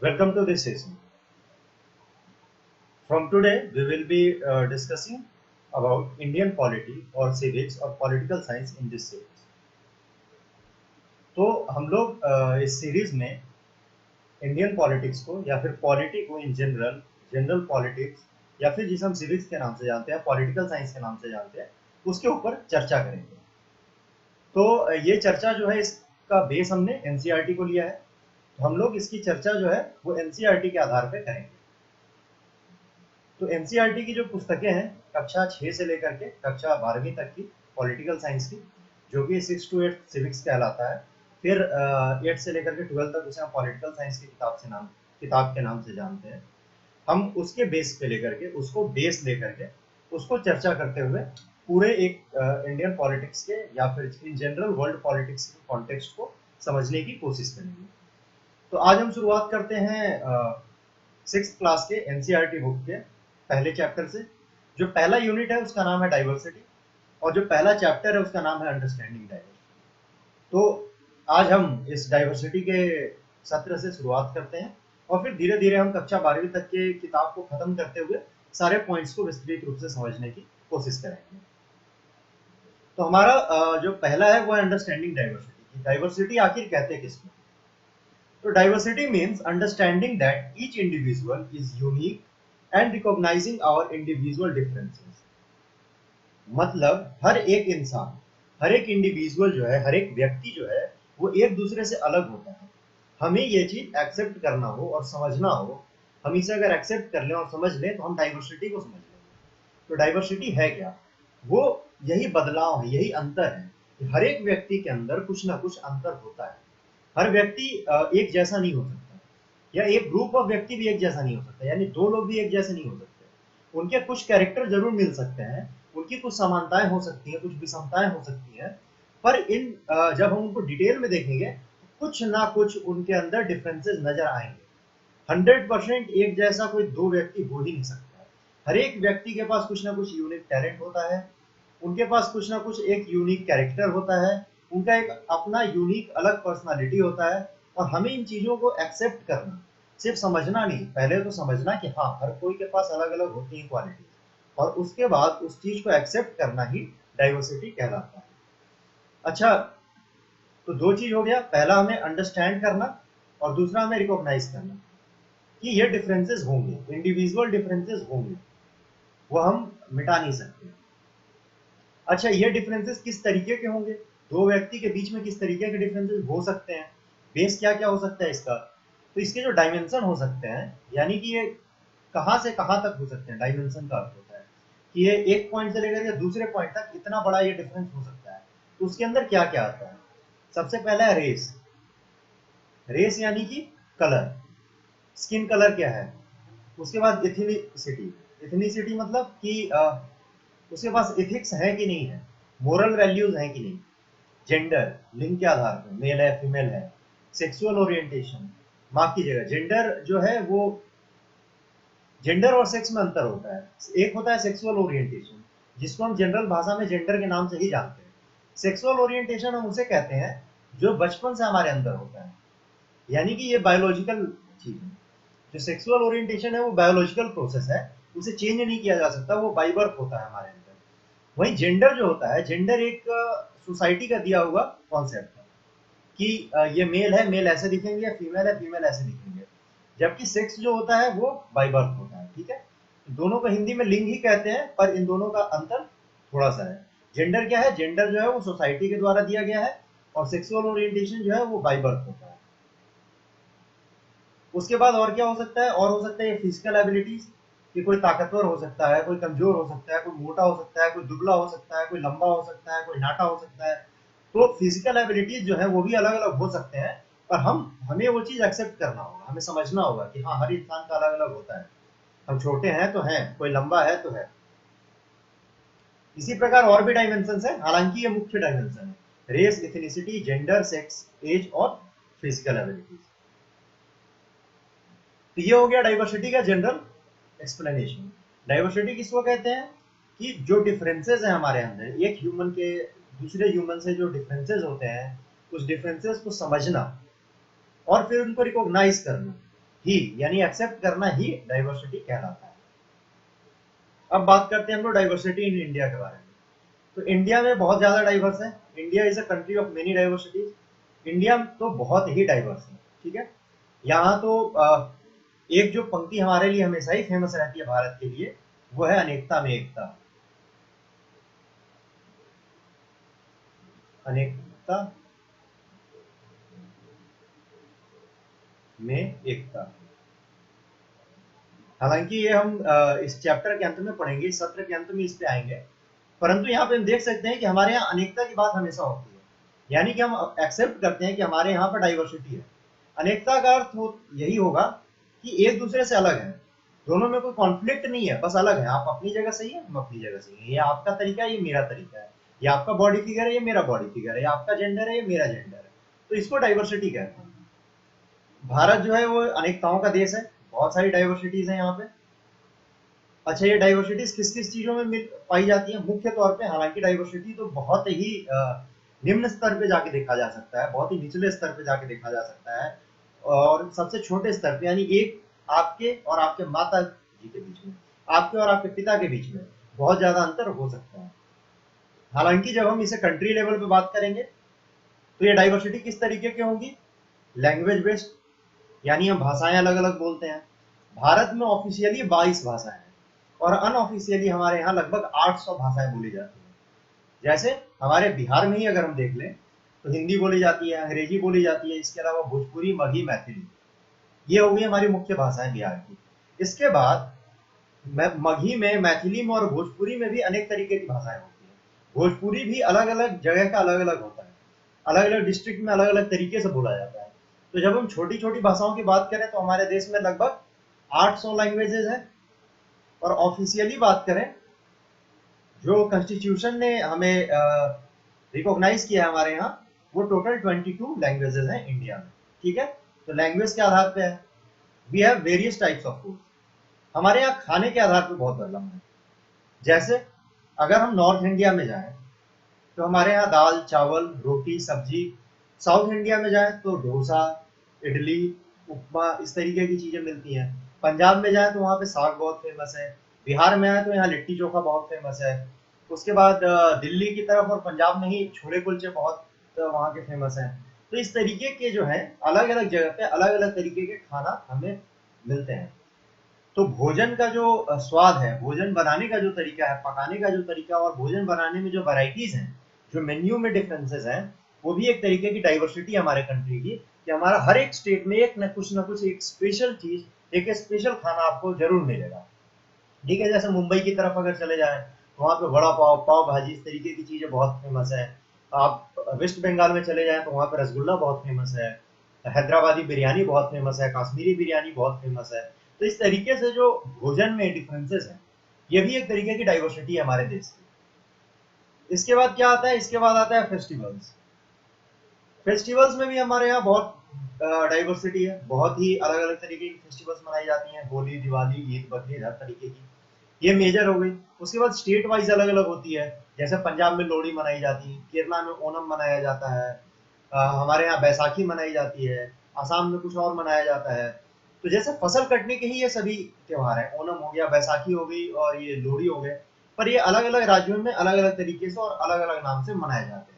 Welcome to this session. From today, we will be discussing about Indian polity or civics or political science in this series. तो हम लोग इस series में Indian politics को या फिर पॉलिटी को इन जनरल, जनरल पॉलिटिक्स या फिर जिसे हम सिविक्स के नाम से जानते हैं, पॉलिटिकल साइंस के नाम से जानते हैं, उसके ऊपर चर्चा करेंगे। तो ये चर्चा जो है इसका बेस हमने एनसीईआरटी को लिया है। तो हम लोग इसकी चर्चा जो है वो एनसीईआरटी के आधार पे करेंगे। तो एनसीईआरटी की जो पुस्तकें हैं कक्षा 6 से लेकर के कक्षा 12वीं तक की पॉलिटिकल साइंस की, जो कि 6 to 8 सिविक्स कहलाता है। फिर 8 से लेकर के 12 तक उसे हम पॉलिटिकल साइंस की किताब के नाम से जानते हैं। हम उसके बेस पे लेकर के उसको चर्चा करते हुए पूरे एक इंडियन पॉलिटिक्स के या फिर इन जनरल वर्ल्ड पॉलिटिक्स के कॉन्टेक्स्ट को समझने की कोशिश करेंगे। तो आज हम शुरुआत करते हैं 6th क्लास के एनसीईआरटी बुक के पहले चैप्टर से। जो पहला यूनिट है उसका नाम है डाइवर्सिटी और जो पहला चैप्टर है उसका नाम है अंडरस्टैंडिंग डाइवर्सिटी। तो आज हम इस डाइवर्सिटी के सत्र से शुरुआत करते हैं और फिर धीरे धीरे हम कक्षा 12वीं तक के किताब को खत्म करते हुए सारे पॉइंट्स को विस्तृत रूप से समझने की कोशिश करेंगे। तो हमारा जो पहला है वो है अंडरस्टैंडिंग डाइवर्सिटी। डाइवर्सिटी आखिर कहते हैं किसको? तो diversity means understanding that each individual is unique and recognizing our individual differences. मतलब हर एक इंसान, हर एक इंडिविजुअल जो है, हर एक व्यक्ति जो है वो एक दूसरे से अलग होता है। हमें ये चीज एक्सेप्ट करना हो और समझना हो, हम इसे अगर एक्सेप्ट कर लें और समझ लें तो हम डाइवर्सिटी को समझ लेंगे। तो डाइवर्सिटी है क्या? वो यही बदलाव है, यही अंतर है कि हर एक व्यक्ति के अंदर कुछ ना कुछ अंतर होता है। हर व्यक्ति एक जैसा नहीं हो सकता, या एक ग्रुप ऑफ व्यक्ति भी एक जैसा नहीं हो सकता, यानी दो लोग भी एक जैसे नहीं हो सकते। उनके कुछ कैरेक्टर जरूर मिल सकते हैं, उनकी कुछ समानताएं हो सकती हैं, कुछ विषमताएं हो सकती हैं, पर इन जब हम उनको डिटेल में देखेंगे कुछ ना कुछ उनके अंदर डिफरेंसेस नजर आएंगे। 100% एक जैसा कोई दो व्यक्ति हो ही नहीं सकता। हर एक व्यक्ति के पास कुछ ना कुछ यूनिक टैलेंट होता है, उनके पास कुछ ना कुछ एक यूनिक कैरेक्टर होता है, उनका एक अपना यूनिक अलग पर्सनालिटी होता है। और हमें इन चीजों को एक्सेप्ट करना, सिर्फ समझना नहीं, पहले तो समझना कि हाँ हर कोई के पास अलग अलग होती हैं क्वालिटीज, और उसके बाद उस चीज को एक्सेप्ट करना ही डाइवर्सिटी कहलाता है। अच्छा, तो दो चीज हो गया, पहला हमें अंडरस्टैंड करना और दूसरा हमें रिकॉग्नाइज करना कि ये डिफरेंसेस होंगे, इंडिविजुअल डिफरेंसेस होंगे, वो हम मिटा नहीं सकते। अच्छा, ये डिफरेंसेस किस तरीके के होंगे? दो व्यक्ति के बीच में किस तरीके के डिफरेंसेस हो सकते हैं? बेस क्या क्या हो सकता है इसका? तो इसके जो डायमेंशन हो सकते हैं, यानी कि ये कहां से कहां तक हो सकते हैं, डायमेंशन का अर्थ होता है कि ये एक पॉइंट से लेकर के दूसरे पॉइंट तक इतना बड़ा ये डिफरेंस हो सकता है। तो उसके अंदर क्या क्या आता है? सबसे पहला है रेस। रेस यानी कि कलर, स्किन कलर क्या है। उसके बाद इथनिसिटी। इथनिसिटी मतलब कि उसके पास इथिक्स है कि नहीं है, मोरल वैल्यूज है कि नहीं। जेंडर, लिंग के आधार पर मेल है फीमेल है। सेक्सुअल ओरिएंटेशन, माफ कीजिएगा, जेंडर जो है वो, जेंडर और सेक्स में अंतर होता है। एक होता है सेक्सुअल ओरिएंटेशन, जिसको हम जनरल भाषा में जेंडर के नाम से ही जानते हैं। सेक्सुअल ओरिएंटेशन हम उसे कहते हैं जो बचपन से हमारे अंदर होता है, यानी कि ये बायोलॉजिकल चीज है। जो सेक्सुअल ओरिएंटेशन है वो बायोलॉजिकल प्रोसेस है, उसे चेंज नहीं किया जा सकता, वो बाई बर्थ होता है हमारे अंदर। वहीं जेंडर जो होता है, जेंडर एक सोसाइटी का दिया हुआ कॉन्सेप्ट है कि ये मेल है, मेल ऐसे दिखेंगे, फीमेल है, फीमेल ऐसे दिखेंगे। जबकि सेक्स जो होता है वो बाई बर्थ होता है। ठीक है, दोनों को हिंदी में लिंग ही कहते हैं, पर इन दोनों का अंतर थोड़ा सा है। जेंडर क्या है? जेंडर जो है वो सोसाइटी के द्वारा दिया गया है, और सेक्सुअल ओरिएंटेशन जो है वो बाई बर्थ होता है। उसके बाद और क्या हो सकता है? और हो सकता है फिजिकल एबिलिटीज, कि कोई ताकतवर हो सकता है, कोई कमजोर हो सकता है, कोई मोटा हो सकता है, कोई दुबला हो सकता है, कोई लंबा हो सकता है, कोई नाटा हो सकता है। तो फिजिकल एबिलिटीज जो है वो भी अलग अलग हो सकते हैं, पर हमें वो चीज एक्सेप्ट करना होगा, हमें समझना होगा कि हाँ हर इंसान का अलग अलग होता है। हम छोटे हैं तो हैं, कोई लंबा है तो है। इसी प्रकार और भी डायमेंशन है, हालांकि ये मुख्य डायमेंशन है: race, ethnicity, gender, sex, age और फिजिकल एबिलिटीज। तो ये हो गया डाइवर्सिटी का जनरल एक्सप्लेनेशन। डाइवर्सिटी किसको कहते हैं? कि जो डिफरेंसेस है हमारे अंदर, एक ह्यूमन के दूसरे ह्यूमन से जो डिफरेंसेस होते हैं, उस डिफरेंसेस को समझना और फिर उनको रिकॉग्नाइज करना, ही यानी एक्सेप्ट करना ही डाइवर्सिटी कहलाता है। अब बात करते हैं हम लोग डाइवर्सिटी इन इंडिया के बारे में। तो इंडिया में बहुत ज्यादा डाइवर्स है। India is a country of many diversities. India तो बहुत ही डाइवर्स है, ठीक है। यहाँ तो एक जो पंक्ति हमारे लिए हमेशा ही फेमस रहती है भारत के लिए, वो है अनेकता में एकता। अनेकता में एकता। हालांकि ये हम इस चैप्टर के अंत में पढ़ेंगे, इस सत्र के अंत में इस पे आएंगे, परंतु यहाँ पे हम देख सकते हैं कि हमारे यहाँ अनेकता की बात हमेशा होती है, यानी कि हम एक्सेप्ट करते हैं कि हमारे यहाँ पर डाइवर्सिटी है। अनेकता का अर्थ यही होगा कि एक दूसरे से अलग है, दोनों में कोई कॉन्फ्लिक्ट नहीं है, बस अलग है। आप अपनी जगह सही है, हम अपनी जगह सही है। ये आपका तरीका है, ये मेरा तरीका है। ये आपका बॉडी फिगर है, ये मेरा बॉडी फिगर है। ये आपका जेंडर है, ये मेरा जेंडर है। तो इसको डाइवर्सिटी कहते हैं। भारत जो है वो अनेकताओं का देश है, बहुत सारी डाइवर्सिटीज है यहाँ पे। अच्छा, ये डाइवर्सिटीज किस किस चीजों में पाई जाती है मुख्य तौर पे? हालांकि डाइवर्सिटी तो बहुत ही निम्न स्तर पे जाके देखा जा सकता है, बहुत ही निचले स्तर पे जाके देखा जा सकता है, और सबसे छोटे स्तर पे, यानी एक आपके और आपके माता जी के बीच में, आपके और आपके पिता के बीच में बहुत ज्यादा अंतर हो सकता है। हालांकि जब हम इसे कंट्री लेवल पे बात करेंगे तो ये डाइवर्सिटी किस तरीके की होंगी? लैंग्वेज बेस्ड, यानी हम भाषाएं अलग अलग बोलते हैं। भारत में ऑफिशियली 22 भाषाएं हैं और अनऑफिशियली हमारे यहाँ लगभग 800 भाषाएं बोली जाती हैं। जैसे हमारे बिहार में ही अगर हम देख लें तो हिंदी बोली जाती है, अंग्रेजी बोली जाती है, इसके अलावा भोजपुरी, मगही, मैथिली, ये हो गई हमारी मुख्य भाषाएं बिहार की। इसके बाद मगही में, मैथिली में और भोजपुरी में भी अनेक तरीके की भाषाएं होती हैं। भोजपुरी भी अलग अलग जगह का अलग अलग होता है, अलग अलग डिस्ट्रिक्ट में अलग अलग तरीके से बोला जाता है। तो जब हम छोटी छोटी भाषाओं की बात करें तो हमारे देश में लगभग 800 लैंग्वेजेस हैं, और ऑफिशियली बात करें, जो कॉन्स्टिट्यूशन ने हमें रिकॉग्नाइज किया है हमारे यहाँ, वो टोटल 22 लैंग्वेजेस हैं इंडिया में, ठीक है। तो लैंग्वेज के आधार पे है। We have various types of food. हमारे यहाँ खाने के आधार पे बहुत बदलाव है। जैसे अगर हम नॉर्थ इंडिया में जाएं तो हमारे यहाँ दाल, चावल, रोटी, सब्जी। साउथ इंडिया में जाएं तो डोसा, इडली, उपमा, इस तरीके की चीजें मिलती हैं। पंजाब में जाएं तो वहाँ पे साग बहुत फेमस है। बिहार में आए तो यहाँ लिट्टी चोखा बहुत फेमस है। उसके बाद दिल्ली की तरफ और पंजाब में ही छोले कुलचे बहुत वहाँ के फेमस हैं। तो इस तरीके के जो है अलग अलग जगह पे अलग अलग तरीके के खाना हमें मिलते हैं। तो भोजन का जो स्वाद है, भोजन बनाने का जो तरीका है, पकाने का जो तरीका, और भोजन बनाने में जो वैरायटीज हैं, जो मेन्यू में डिफरेंसेस हैं, वो भी एक तरीके की डाइवर्सिटी है हमारे कंट्री की, कि हमारा हर एक स्टेट में एक न कुछ एक स्पेशल चीज, एक स्पेशल खाना आपको जरूर मिलेगा, ठीक है। जैसे मुंबई की तरफ अगर चले जाएं तो वहाँ पे वड़ा पाव, पाव भाजी, इस तरीके की चीजें बहुत फेमस है। आप वेस्ट बंगाल में चले जाएं तो वहाँ पे रसगुल्ला बहुत फेमस है, हैदराबादी बिरयानी बहुत फेमस है, कश्मीरी बिरयानी बहुत फेमस है। तो इस तरीके से जो भोजन में डिफरेंसेस हैं, ये भी एक तरीके की डाइवर्सिटी है हमारे देश की। इसके बाद क्या आता है? इसके बाद आता है फेस्टिवल्स। फेस्टिवल्स में भी हमारे यहाँ बहुत डाइवर्सिटी है, बहुत ही अलग अलग तरीके की फेस्टिवल्स मनाई जाती हैं। होली, दिवाली, ईद, बकरीद, हर तरीके की, ये मेजर हो गई। उसके बाद स्टेट वाइज अलग अलग होती है। जैसे पंजाब में लोहड़ी मनाई जाती है, केरला में ओणम मनाया जाता है, हमारे यहाँ बैसाखी मनाई जाती है, आसाम में कुछ और मनाया जाता है। तो जैसे फसल कटने के ही ये सभी त्योहार हैं, ओणम हो गया, बैसाखी हो गई और ये लोहड़ी हो गए, पर ये अलग अलग राज्यों में अलग अलग तरीके से और अलग अलग नाम से मनाए जाते हैं।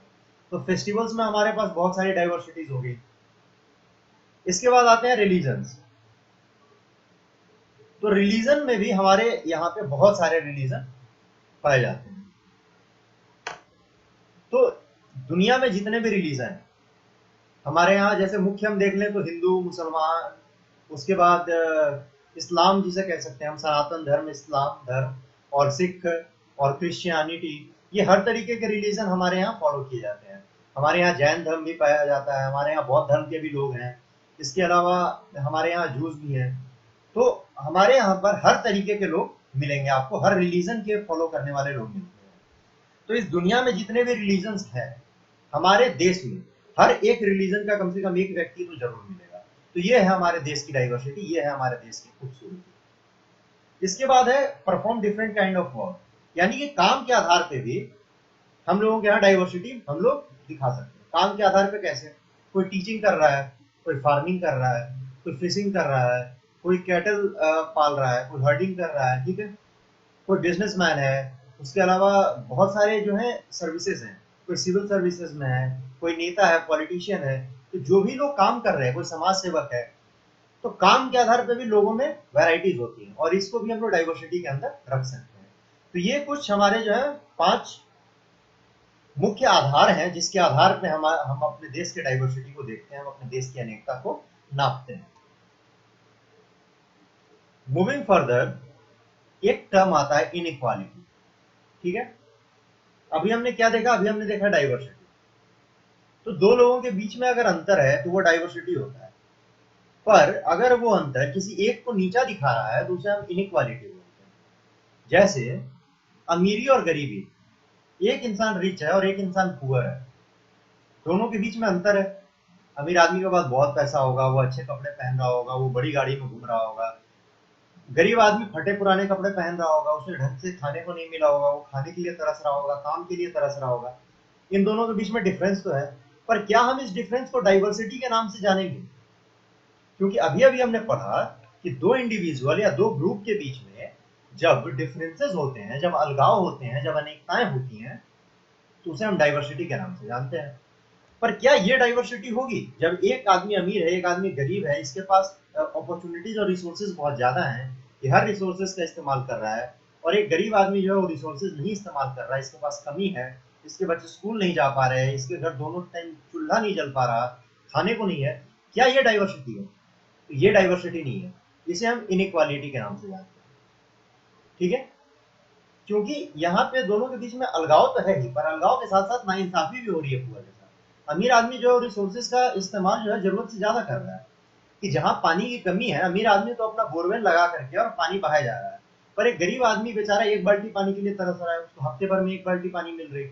तो फेस्टिवल्स में हमारे पास बहुत सारी डाइवर्सिटीज होगी। इसके बाद आते हैं रिलीजन्स। तो रिलीजन में भी हमारे यहाँ पे बहुत सारे रिलीजन पाए जाते हैं। तो दुनिया में जितने भी रिलीजन हैं हमारे यहाँ, जैसे मुख्य हम देख लें तो हिंदू, मुसलमान, उसके बाद इस्लाम जिसे कह सकते हैं हम, सनातन धर्म, इस्लाम धर्म, और सिख और क्रिश्चियनिटी, ये हर तरीके के रिलीजन हमारे यहाँ फॉलो किए जाते हैं। हमारे यहाँ जैन धर्म भी पाया जाता है, हमारे यहाँ बौद्ध धर्म के भी लोग हैं, इसके अलावा हमारे यहाँ जूस भी हैं। तो हमारे यहाँ पर हर तरीके के लोग मिलेंगे आपको, हर रिलीजन के फॉलो करने वाले लोग मिलते हैं। तो इस दुनिया में जितने भी रिलीजन हैं हमारे देश में, हर एक रिलीजन का कम से कम एक व्यक्ति तो जरूर मिलेगा। तो ये है हमारे देश की डाइवर्सिटी, ये है हमारे देश की खूबसूरती। इसके बाद है perform different kind of work, यानी कि काम के आधार पे भी हम लोगों के यहाँ डाइवर्सिटी हम लोग दिखा सकते हैं। काम के आधार पे कैसे? कोई टीचिंग कर रहा है, कोई फार्मिंग कर रहा है, कोई फिशिंग कर रहा है, कोई कैटल पाल रहा है, कोई हर्डिंग कर रहा है, ठीक है, कोई बिजनेसमैन है, उसके अलावा बहुत सारे जो है सर्विसेज हैं, कोई सिविल सर्विसेज में है, कोई नेता है, पॉलिटिशियन है। तो जो भी लोग काम कर रहे हैं, कोई समाज सेवक है, तो काम के आधार पे भी लोगों में वैरायटीज होती हैं और इसको भी हम लोग डाइवर्सिटी के अंदर रख सकते हैं। तो ये कुछ हमारे जो है 5 मुख्य आधार हैं जिसके आधार पे हम अपने देश के डाइवर्सिटी को देखते हैं, हम अपने देश की अनेकता को नापते हैं। मूविंग फर्दर, एक टर्म आता है इनइक्वालिटी, ठीक है। अभी हमने क्या देखा? अभी हमने देखा डाइवर्सिटी। तो दो लोगों के बीच में अगर अंतर है तो वो डाइवर्सिटी होता है, पर अगर वो अंतर किसी एक को नीचा दिखा रहा है तो उसे हम इनइक्वालिटी बोलते हैं। जैसे अमीरी और गरीबी, एक इंसान रिच है और एक इंसान पुअर है, दोनों के बीच में अंतर है। अमीर आदमी के पास बहुत पैसा होगा, वो अच्छे कपड़े पहन रहा होगा, वो बड़ी गाड़ी में घूम रहा होगा। गरीब आदमी फटे पुराने कपड़े पहन रहा होगा, उसे ढंग से खाने को नहीं मिला होगा, वो खाने के लिए तरस रहा होगा, काम के लिए तरस रहा होगा। इन दोनों के बीच में डिफरेंस तो है, पर क्या हम इस डिफरेंस को डाइवर्सिटी के नाम से जानेंगे? क्योंकि अभी अभी हमने पढ़ा कि दो इंडिविजुअल या दो ग्रुप के बीच में जब डिफरेंसेस होते हैं, जब अलगाव होते हैं, जब अनेकताएं होती हैं, तो उसे हम डाइवर्सिटी के नाम से जानते हैं। पर क्या ये डाइवर्सिटी होगी जब एक आदमी अमीर है, एक आदमी गरीब है, इसके पास अपॉर्चुनिटीज और रिसोर्सेज बहुत ज्यादा हैं कि हर रिसोर्सेज का इस्तेमाल कर रहा है, और एक गरीब आदमी जो है वो रिसोर्सेज नहीं इस्तेमाल कर रहा है, इसके पास कमी है, इसके बच्चे स्कूल नहीं जा पा रहे हैं, इसके घर दोनों टाइम चूल्हा नहीं जल पा रहा, खाने को नहीं है। क्या ये डाइवर्सिटी है? तो ये डाइवर्सिटी नहीं है, इसे हम इनइक्वालिटी के नाम से जानते हैं, ठीक है। क्योंकि यहाँ पे दोनों के बीच में अलगाव तो है ही, पर अलगाव के साथ साथ नाइंसाफी भी हो रही है पूरा के साथ। अमीर आदमी जो है रिसोर्सेज का इस्तेमाल जो है जरूरत से ज्यादा कर रहा है, कि जहाँ पानी की कमी है, अमीर आदमी तो अपना बोरवेल लगा करके और पानी बहाया जा रहा है, पर एक गरीब आदमी बेचारा एक बाल्टी पानी के लिए तरस रहा है, उसको हफ्ते भर में एक बाल्टी पानी मिल रही।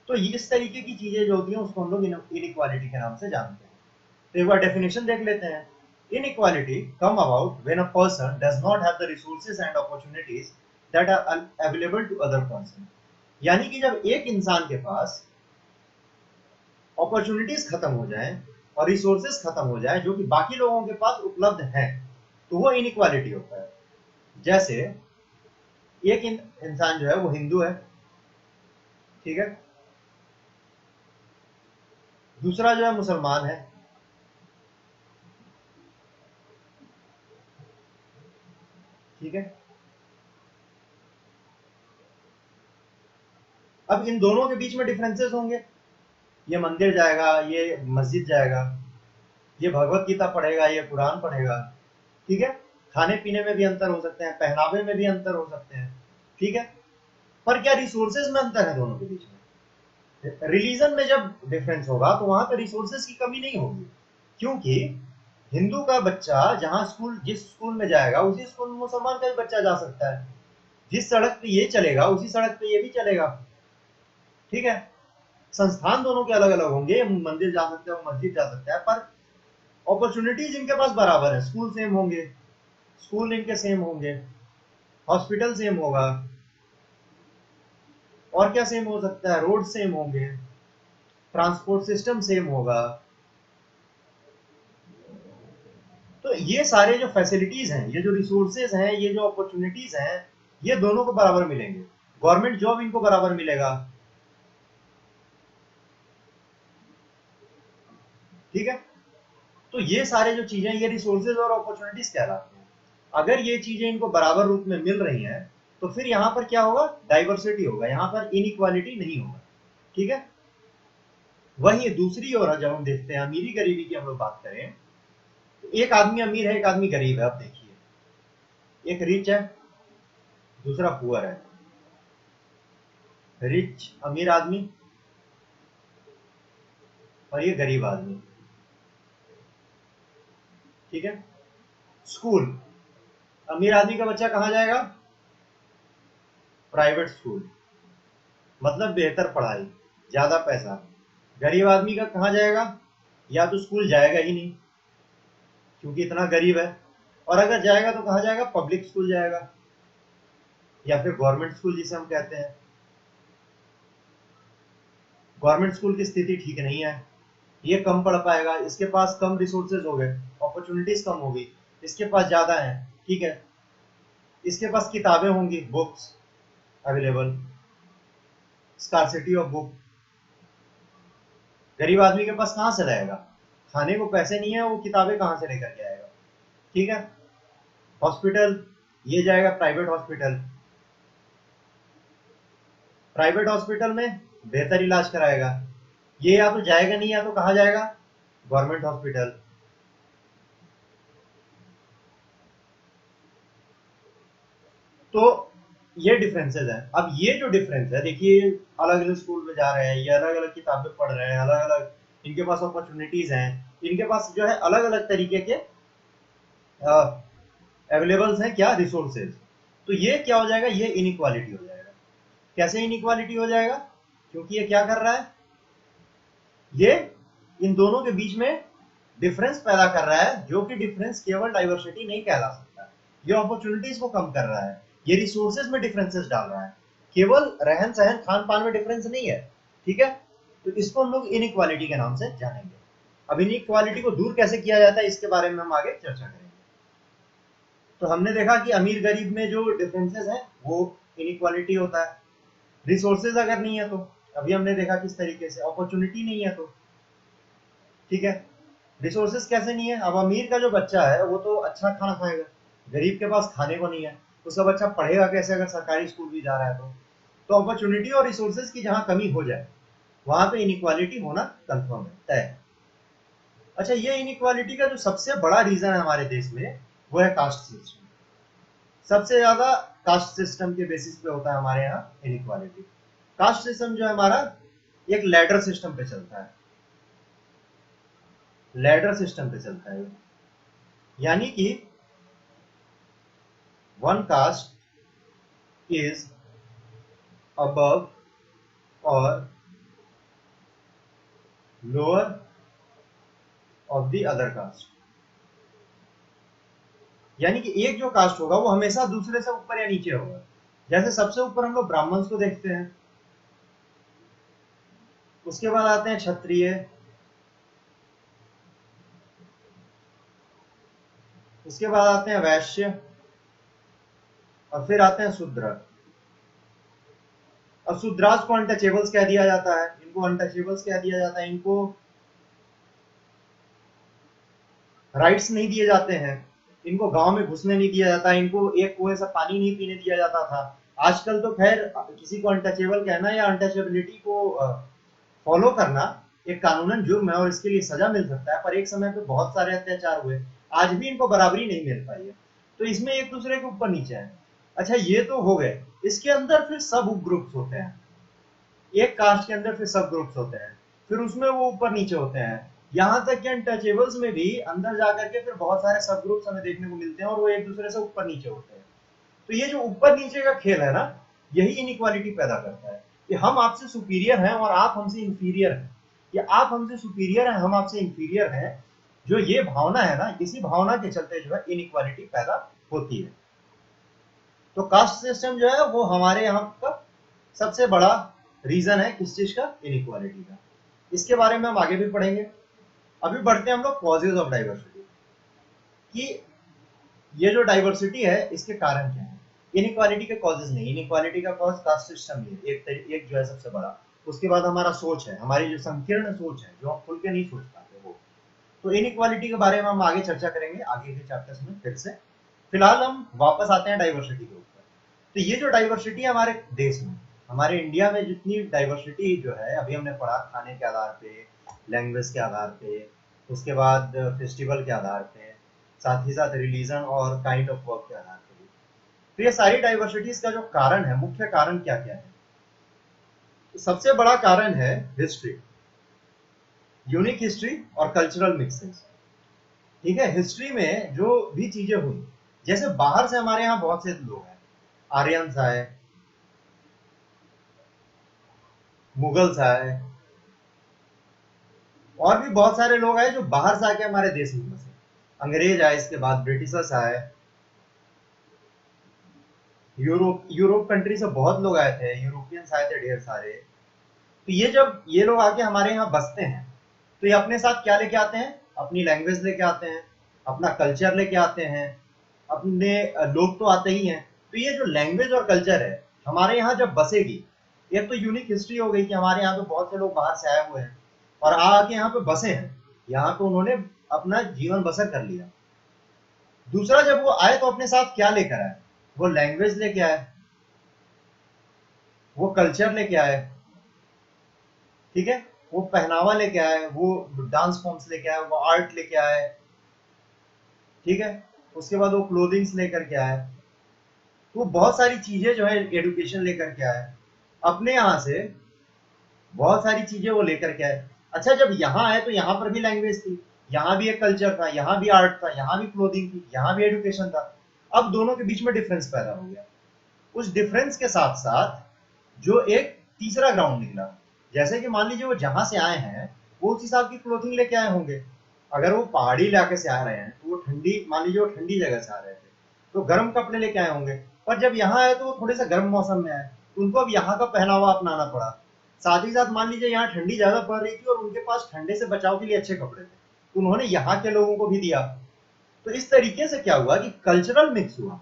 तो इस तरीके की चीजें जो होती हैं उसको हम लोग इनइक्वालिटी के नाम से जानते हैं। तो एक बार डेफिनेशन देख लेते हैं। Inequality come about when a person does not have the resources and opportunities that are available to other person। यानी कि जब एक इंसान के पास अपॉर्चुनिटीज खत्म हो जाए और रिसोर्सेज खत्म हो जाए जो कि बाकी लोगों के पास उपलब्ध है, तो वो इनइक्वालिटी होता है। जैसे एक इंसान जो है वो हिंदू है, ठीक है, दूसरा जो है मुसलमान है, ठीक है। अब इन दोनों के बीच में डिफरेंसेस होंगे, ये मंदिर जाएगा, ये मस्जिद जाएगा, ये भगवत गीता पढ़ेगा, ये कुरान पढ़ेगा, ठीक है। खाने पीने में भी अंतर हो सकते हैं, पहनावे में भी अंतर हो सकते हैं, ठीक है। पर क्या रिसोर्सेज में अंतर है दोनों के बीच में? रिलीजन में जब डिफरेंस होगा तो वहां पर रिसोर्सेज की कमी नहीं होगी, क्योंकि हिंदू का बच्चा जहां स्कूल जिस स्कूल में जाएगा उसी स्कूल में मुसलमान का भी बच्चा जा सकता है, जिस सड़क पे ये चलेगा उसी सड़क पे ये भी चलेगा, ठीक है। संस्थान दोनों के अलग अलग होंगे, मंदिर जा सकते हैं, मस्जिद जा सकता है, पर अपॉर्चुनिटीज इनके पास बराबर है, स्कूल सेम होंगे, स्कूल इनके सेम होंगे, हॉस्पिटल सेम होगा, और क्या सेम हो सकता है, रोड सेम होंगे, ट्रांसपोर्ट सिस्टम सेम होगा। तो ये सारे जो फैसिलिटीज हैं, ये जो रिसोर्सेज हैं, ये जो अपॉर्चुनिटीज हैं, ये दोनों को बराबर मिलेंगे, गवर्नमेंट जॉब इनको बराबर मिलेगा, ठीक है। तो ये सारे जो चीजें, ये रिसोर्सेज और अपॉर्चुनिटीज कहलाते हैं। अगर ये चीजें इनको बराबर रूप में मिल रही हैं तो फिर यहाँ पर क्या होगा? डाइवर्सिटी होगा, यहाँ पर इनइक्वालिटी नहीं होगा, ठीक है। वहीं दूसरी ओर जब हम देखते हैं अमीरी गरीबी की हम लोग बात करें, तो एक आदमी अमीर है, एक आदमी गरीब है। अब देखिए, एक रिच है, दूसरा पुअर है। रिच अमीर आदमी और ये गरीब आदमी, ठीक है। स्कूल, अमीर आदमी का बच्चा कहाँ जाएगा? प्राइवेट स्कूल, मतलब बेहतर पढ़ाई, ज्यादा पैसा। गरीब आदमी का कहाँ जाएगा? या तो स्कूल जाएगा ही नहीं क्योंकि इतना गरीब है, और अगर जाएगा तो कहाँ जाएगा? पब्लिक स्कूल जाएगा, या फिर गवर्नमेंट स्कूल जिसे हम कहते हैं। गवर्नमेंट स्कूल की स्थिति ठीक नहीं है, ये कम पढ़ पाएगा, इसके पास कम रिसोर्सेज हो गए, अपॉर्चुनिटीज कम होगी, इसके पास ज्यादा है, ठीक है, इसके पास किताबें होंगी, books available, scarcity of book. गरीब आदमी के पास कहाँ से रहेगा, खाने को पैसे नहीं है, वो किताबें कहाँ से लेकर के आएगा, ठीक है। हॉस्पिटल, ये जाएगा प्राइवेट हॉस्पिटल, प्राइवेट हॉस्पिटल में बेहतर इलाज कराएगा। ये या तो जाएगा नहीं, या तो कहाँ जाएगा, गवर्नमेंट हॉस्पिटल। तो ये डिफरेंसेस हैं। अब ये जो डिफरेंस है, देखिए अलग अलग स्कूल में जा रहे हैं, ये अलग अलग किताबें पढ़ रहे हैं, अलग अलग इनके पास अपॉर्चुनिटीज हैं, इनके पास जो है अलग अलग तरीके के अवेलेबल्स हैं क्या, रिसोर्सेज। तो ये क्या हो जाएगा, ये इनइक्वालिटी हो जाएगा। कैसे इनइक्वालिटी हो जाएगा, क्योंकि ये क्या कर रहा है, ये इन दोनों के बीच में डिफरेंस पैदा कर रहा है, जो कि डिफरेंस केवल डाइवर्सिटी नहीं कहला सकता। ये अपॉर्चुनिटीज को कम कर रहा है, ये रिसोर्सेज में डिफरेंसेस डाल रहा है, केवल रहन सहन खान पान में डिफरेंस नहीं है, ठीक है। तो इसको हम लोग इनइक्वालिटी के नाम से जानेंगे। अब इनइक्वालिटी को दूर कैसे किया जाता है, इसके बारे में हम आगे चर्चा करेंगे। तो हमने देखा कि अमीर गरीब में जो डिफरेंसेस है वो इनइक्वालिटी होता है। रिसोर्सेज अगर नहीं है तो, अभी हमने देखा किस तरीके से, अपॉर्चुनिटी नहीं है तो, ठीक है। रिसोर्सेज कैसे नहीं है, अब अमीर का जो बच्चा है वो तो अच्छा खाना खाएगा, गरीब के पास खाने को नहीं है, उसका बच्चा पढ़ेगा कैसे अगर सरकारी स्कूल भी जा रहा है तो अपॉर्चुनिटी और रिसोर्सेज की जहां कमी हो जाए वहां पे इनइक्वालिटी होना कंफर्म है, तय है। अच्छा, ये इनइक्वालिटी का जो सबसे बड़ा रीजन है हमारे देश में, वो है कास्ट सिस्टम। सबसे ज्यादा कास्ट सिस्टम के बेसिस पे होता है हमारे यहाँ इनइक्वालिटी। कास्ट सिस्टम जो है हमारा एक लैडर सिस्टम पे चलता है, लैडर सिस्टम पे चलता है, यानी कि वन कास्ट इज अबव और lower of the other caste. यानी कि एक जो कास्ट होगा वो हमेशा दूसरे से ऊपर या नीचे होगा। जैसे सबसे ऊपर हम लोग ब्राह्मण्स को देखते हैं, उसके बाद आते हैं क्षत्रिय, उसके बाद आते हैं वैश्य, और फिर आते हैं शूद्र। और शूद्रास को अनटचेबल्स कह दिया जाता है, इनको अनटचेबल्स कह दिया जाता है, इनको राइट्स नहीं दिए जाते हैं, इनको गांव में घुसने नहीं दिया जाता, इनको एक कुएं से पानी नहीं पीने दिया जाता था। आजकल तो खैर किसी को अनटचेबल कहना या अनटचेबिलिटी को फॉलो करना एक कानूनन जुर्म है और इसके लिए सजा मिल सकता है, पर एक समय पे बहुत सारे अत्याचार हुए, आज भी इनको बराबरी नहीं मिल पाई है, तो इसमें एक दूसरे के ऊपर नीचे है। अच्छा, ये तो हो गए, इसके अंदर फिर सब उप ग्रुप्स होते हैं, एक कास्ट के अंदर फिर सब ग्रुप्स होते हैं, फिर उसमें वो ऊपर नीचे होते हैं, यहां तक कि अनटचेबल्स में भी अंदर जाकर के फिर बहुत सारे सब ग्रुप्स हमें देखने को मिलते हैं और वो एक दूसरे से ऊपर नीचे होते हैं। तो ये जो ऊपर नीचे का खेल है ना, यही इनइक्वालिटी पैदा करता है कि हम आपसे सुपीरियर हैं और आप हमसे इंफीरियर हैं, या आप हमसे सुपीरियर हैं, हम आपसे इंफीरियर हैं। जो ये भावना है ना, इसी भावना के चलते जो है इनइक्वालिटी पैदा होती है। तो कास्ट सिस्टम जो है वो हमारे यहाँ का सबसे बड़ा रीजन है किस चीज का, इनइक्वालिटी का। इसके बारे में हम आगे भी पढ़ेंगे। अभी बढ़ते हैं हम लोग कॉजेज ऑफ डाइवर्सिटी, कि ये जो डाइवर्सिटी है इसके कारण क्या है। इनइक्वालिटी के कॉजेज नहीं, इनइक्वालिटी का कॉज कास्ट सिस्टम ही है, एक जो है सबसे बड़ा। उसके बाद हमारा सोच है, हमारी जो संकीर्ण सोच है, जो हम खुल के नहीं सोच पाते वो। तो इनइक्वालिटी के बारे में हम आगे चर्चा करेंगे आगे के चैप्टर्स में फिर से। फिलहाल हम वापस आते हैं डाइवर्सिटी के ऊपर। तो ये जो डाइवर्सिटी है हमारे देश में, हमारे इंडिया में जितनी डाइवर्सिटी जो है, अभी हमने पढ़ा खाने के आधार पे, लैंग्वेज के आधार पे, उसके बाद फेस्टिवल के आधार पे, साथ ही साथ रिलीजन और काइंड ऑफ वर्क के आधार पे। तो ये सारी डाइवर्सिटीज का जो कारण है, मुख्य कारण क्या क्या है, तो सबसे बड़ा कारण है हिस्ट्री, यूनिक हिस्ट्री और कल्चरल मिक्सेस। ठीक है, हिस्ट्री में जो भी चीजें हुई, जैसे बाहर से हमारे यहाँ बहुत से लोग हैं, आर्यंस आए, मुगल्स आए, और भी बहुत सारे लोग आए जो बाहर से आके हमारे देश में बसे, अंग्रेज आए, इसके बाद ब्रिटिशर्स आए, यूरोप कंट्री से बहुत लोग आए थे, यूरोपियंस आए थे ढेर सारे। तो ये जब ये लोग आके हमारे यहाँ बसते हैं, तो ये अपने साथ क्या लेके आते हैं? अपनी लैंग्वेज लेके आते हैं, अपना कल्चर लेके आते हैं, अपने लोग तो आते ही हैं। तो ये जो लैंग्वेज और कल्चर है हमारे यहाँ जब बसेगी, एक तो यूनिक हिस्ट्री हो गई कि हमारे यहाँ पे बहुत से लोग बाहर से आए हुए हैं और आके यहाँ पे बसे हैं, यहाँ पे उन्होंने अपना जीवन बसर कर लिया। दूसरा, जब वो आए तो अपने साथ क्या लेकर आए? वो लैंग्वेज लेके आए, वो कल्चर लेके आए, ठीक है, वो पहनावा लेके आए, वो डांस फॉर्म्स लेके आए, वो आर्ट लेके आए, ठीक है, उसके बाद वो क्लोथिंग्स लेकर के आए, वो बहुत सारी चीजें जो है एडुकेशन लेकर के आए, अपने यहाँ से बहुत सारी चीजें वो लेकर के आए। अच्छा, जब यहाँ आए तो यहाँ पर भी लैंग्वेज थी, यहाँ भी एक कल्चर था, यहाँ भी आर्ट था, यहाँ भी क्लोथिंग थी, यहाँ भी एडुकेशन था। अब दोनों के बीच में डिफरेंस पैदा हो गया। उस डिफरेंस के साथ साथ जो एक तीसरा ग्राउंड निकला, जैसे कि मान लीजिए वो जहां से आए हैं वो उस हिसाब की क्लोथिंग लेके आए होंगे। अगर वो पहाड़ी इलाके से आ रहे हैं तो वो ठंडी, मान लीजिए वो ठंडी जगह से आ रहे थे तो गर्म कपड़े लेके आए होंगे, पर जब यहाँ आए तो वो थोड़े से गर्म मौसम में आए तो उनको अब यहाँ का पहनावा अपनाना पड़ा। साथ ही साथ मान लीजिए यहाँ ठंडी ज्यादा पड़ रही थी और उनके पास ठंडे से बचाव के लिए अच्छे कपड़े थे, तो उन्होंने यहाँ के लोगों को भी दिया। तो इस तरीके से क्या हुआ कि कल्चरल मिक्स हुआ,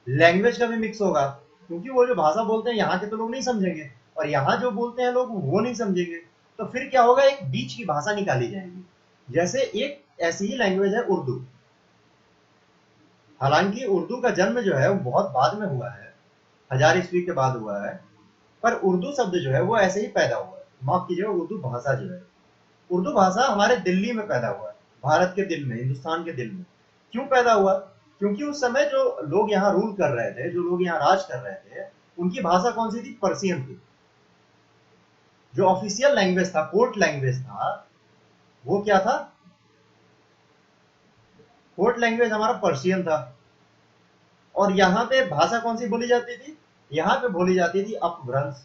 लैंग्वेज का भी मिक्स होगा, क्योंकि वो जो भाषा बोलते हैं यहाँ के तो लोग नहीं समझेंगे और यहाँ जो बोलते हैं लोग वो नहीं समझेंगे। तो फिर क्या होगा, एक बीच की भाषा निकाली जाएगी। जैसे एक ऐसी ही लैंग्वेज है उर्दू। हालांकि उर्दू का जन्म जो है वो बहुत बाद में हुआ है, 1000 ईस्वी के बाद हुआ है, पर उर्दू शब्द जो है वो ऐसे ही पैदा हुआ है। माफ कीजिएगा, उर्दू भाषा जो है, उर्दू भाषा हमारे दिल्ली में पैदा हुआ है, भारत के दिल में, हिंदुस्तान के दिल में। क्यों पैदा हुआ? क्योंकि उस समय जो लोग यहाँ रूल कर रहे थे, जो लोग यहाँ राज कर रहे थे, उनकी भाषा कौन सी थी? पर्शियन थी। जो ऑफिशियल लैंग्वेज था, कोर्ट लैंग्वेज था, वो क्या था? कोर्ट लैंग्वेज हमारा पर्शियन था। और यहाँ पे भाषा कौन सी बोली जाती थी? यहाँ पे बोली जाती थी अपभ्रंश।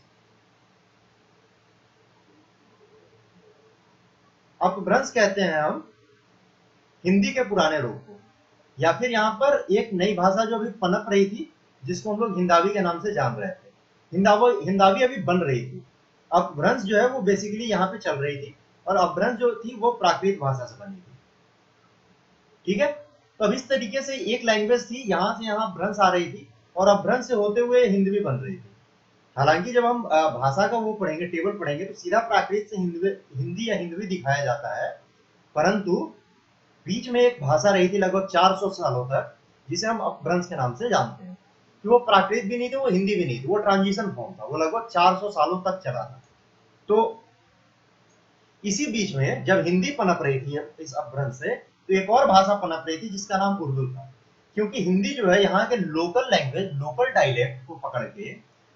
अपभ्रंश कहते हैं हम हिंदी के पुराने रूप को, या फिर यहाँ पर एक नई भाषा जो अभी पनप रही थी जिसको हम लोग हिंदावी के नाम से जान रहे थे। हिंदावी अभी बन रही थी। अपभ्रंश जो है वो बेसिकली यहाँ पे चल रही थी और अपभ्रंश जो थी वो प्राकृत भाषा से बनी थी, ठीक है। तो अब इस तरीके से एक लैंग्वेज थी, यहाँ से यहाँ भ्रंश आ रही थी और अपभ्रंश से होते हुए हिंदी बन रही थी। हालांकि जब हम भाषा का वो पढ़ेंगे, टेबल पढ़ेंगे, तो सीधा प्राकृत से हिंदी या हिंदवी दिखाया जाता है, परंतु बीच में एक भाषा रही थी लगभग 400 सालों तक, जिसे हम अपभ्रंश के नाम से जानते हैं, कि वो प्राकृत भी नहीं थी, वो हिंदी भी नहीं थी, वो ट्रांजिशन फॉर्म था, वो लगभग 400 सालों तक चला था। तो इसी बीच में जब हिंदी पनप रही थी इस अपभ्रंश से, तो एक और भाषा पनप रही थी जिसका नाम उर्दू था। क्योंकि हिंदी जो है यहाँ के लोकल लैंग्वेज, लोकल डायलेक्ट को पकड़ के,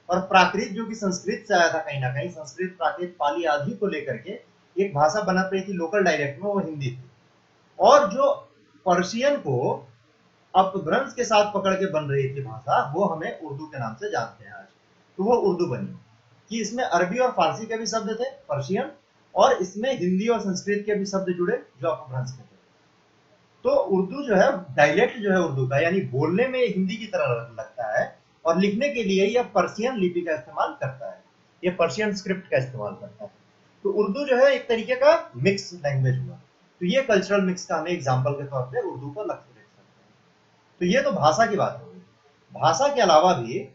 और प्राकृत जो कि संस्कृत से आया था, कहीं ना कहीं संस्कृत, प्राकृत, पाली आदि को लेकर के एक भाषा पनप रही थी लोकल डायलेक्ट में, वो हिंदी थी। और जो पर्शियन को अपभ्रंश के साथ पकड़ के बन रही थी भाषा, वो हमें उर्दू के नाम से जानते हैं आज। तो वो उर्दू बनी, कि इसमें अरबी और फारसी के भी शब्द थे, पर्शियन, और इसमें हिंदी और संस्कृत के भी शब्द जुड़े जो अपभ्रंश के थे। तो उर्दू जो है, डायलेक्ट जो है उर्दू का, यानी बोलने में हिंदी की तरह लगता है और लिखने के लिए यह पर्शियन लिपि का इस्तेमाल करता है, ये पर्शियन स्क्रिप्ट का इस्तेमाल करता है। तो उर्दू जो है एक तरीके का मिक्स लैंग्वेज हुआ। तो ये कल्चरल मिक्स का हमें एग्जाम्पल के तौर पे उर्दू को लक्ष्य देख सकते हैं। तो ये तो भाषा की बात हो गई। भाषा के अलावा भी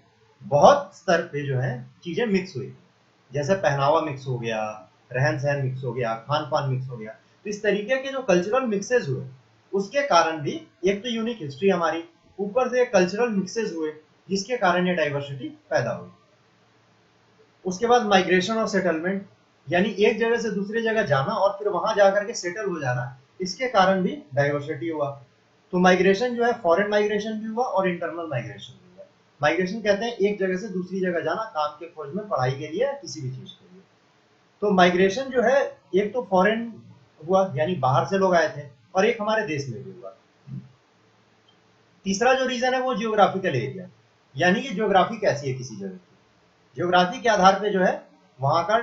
बहुत स्तर पे जो है चीजें मिक्स हुई, जैसे पहनावा मिक्स हो गया, रहन सहन मिक्स हो गया, खान पान मिक्स हो गया। तो इस तरीके के जो कल्चरल मिक्सेज हुए, उसके कारण भी एक तो यूनिक हिस्ट्री हमारी, ऊपर से कल्चरल मिक्सेज हुए जिसके कारण ये डाइवर्सिटी पैदा हुई। उसके बाद माइग्रेशन और सेटलमेंट, यानी एक जगह से दूसरी जगह जाना और फिर वहां जाकर के सेटल हो जाना, इसके कारण भी डाइवर्सिटी हुआ। तो माइग्रेशन जो है, फॉरेन माइग्रेशन भी हुआ और इंटरनल माइग्रेशन भी हुआ। माइग्रेशन कहते हैं एक जगह से दूसरी जगह जाना, काम के खोज में, पढ़ाई के लिए, किसी भी चीज के लिए। तो माइग्रेशन जो है, एक तो फॉरेन हुआ यानी बाहर से लोग आए थे, और एक हमारे देश में भी हुआ। तीसरा जो रीजन है वो जियोग्राफिकल एरिया, यानी कि ज्योग्राफी कैसी है किसी जगह की, ज्योग्राफी के आधार पे जो है वहां का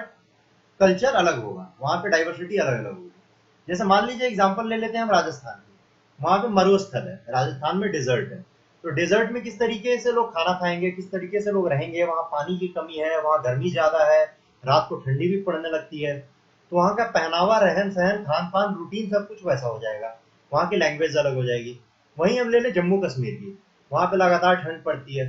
कल्चर अलग होगा, वहां पे डाइवर्सिटी अलग अलग होगी। जैसे मान लीजिए एग्जांपल ले लेते हैं हम राजस्थान की, वहां पे मरुस्थल है, राजस्थान में डेजर्ट है। तो डेजर्ट में किस तरीके से लोग खाना खाएंगे, किस तरीके से लोग रहेंगे, वहां पानी की कमी है, वहां गर्मी ज्यादा है, रात को ठंडी भी पड़ने लगती है। तो वहाँ का पहनावा, रहन सहन, खान पान, रूटीन सब कुछ वैसा हो जाएगा, वहाँ की लैंग्वेज अलग हो जाएगी। वहीं हम ले लें जम्मू कश्मीर की, वहाँ पे लगातार ठंड पड़ती है,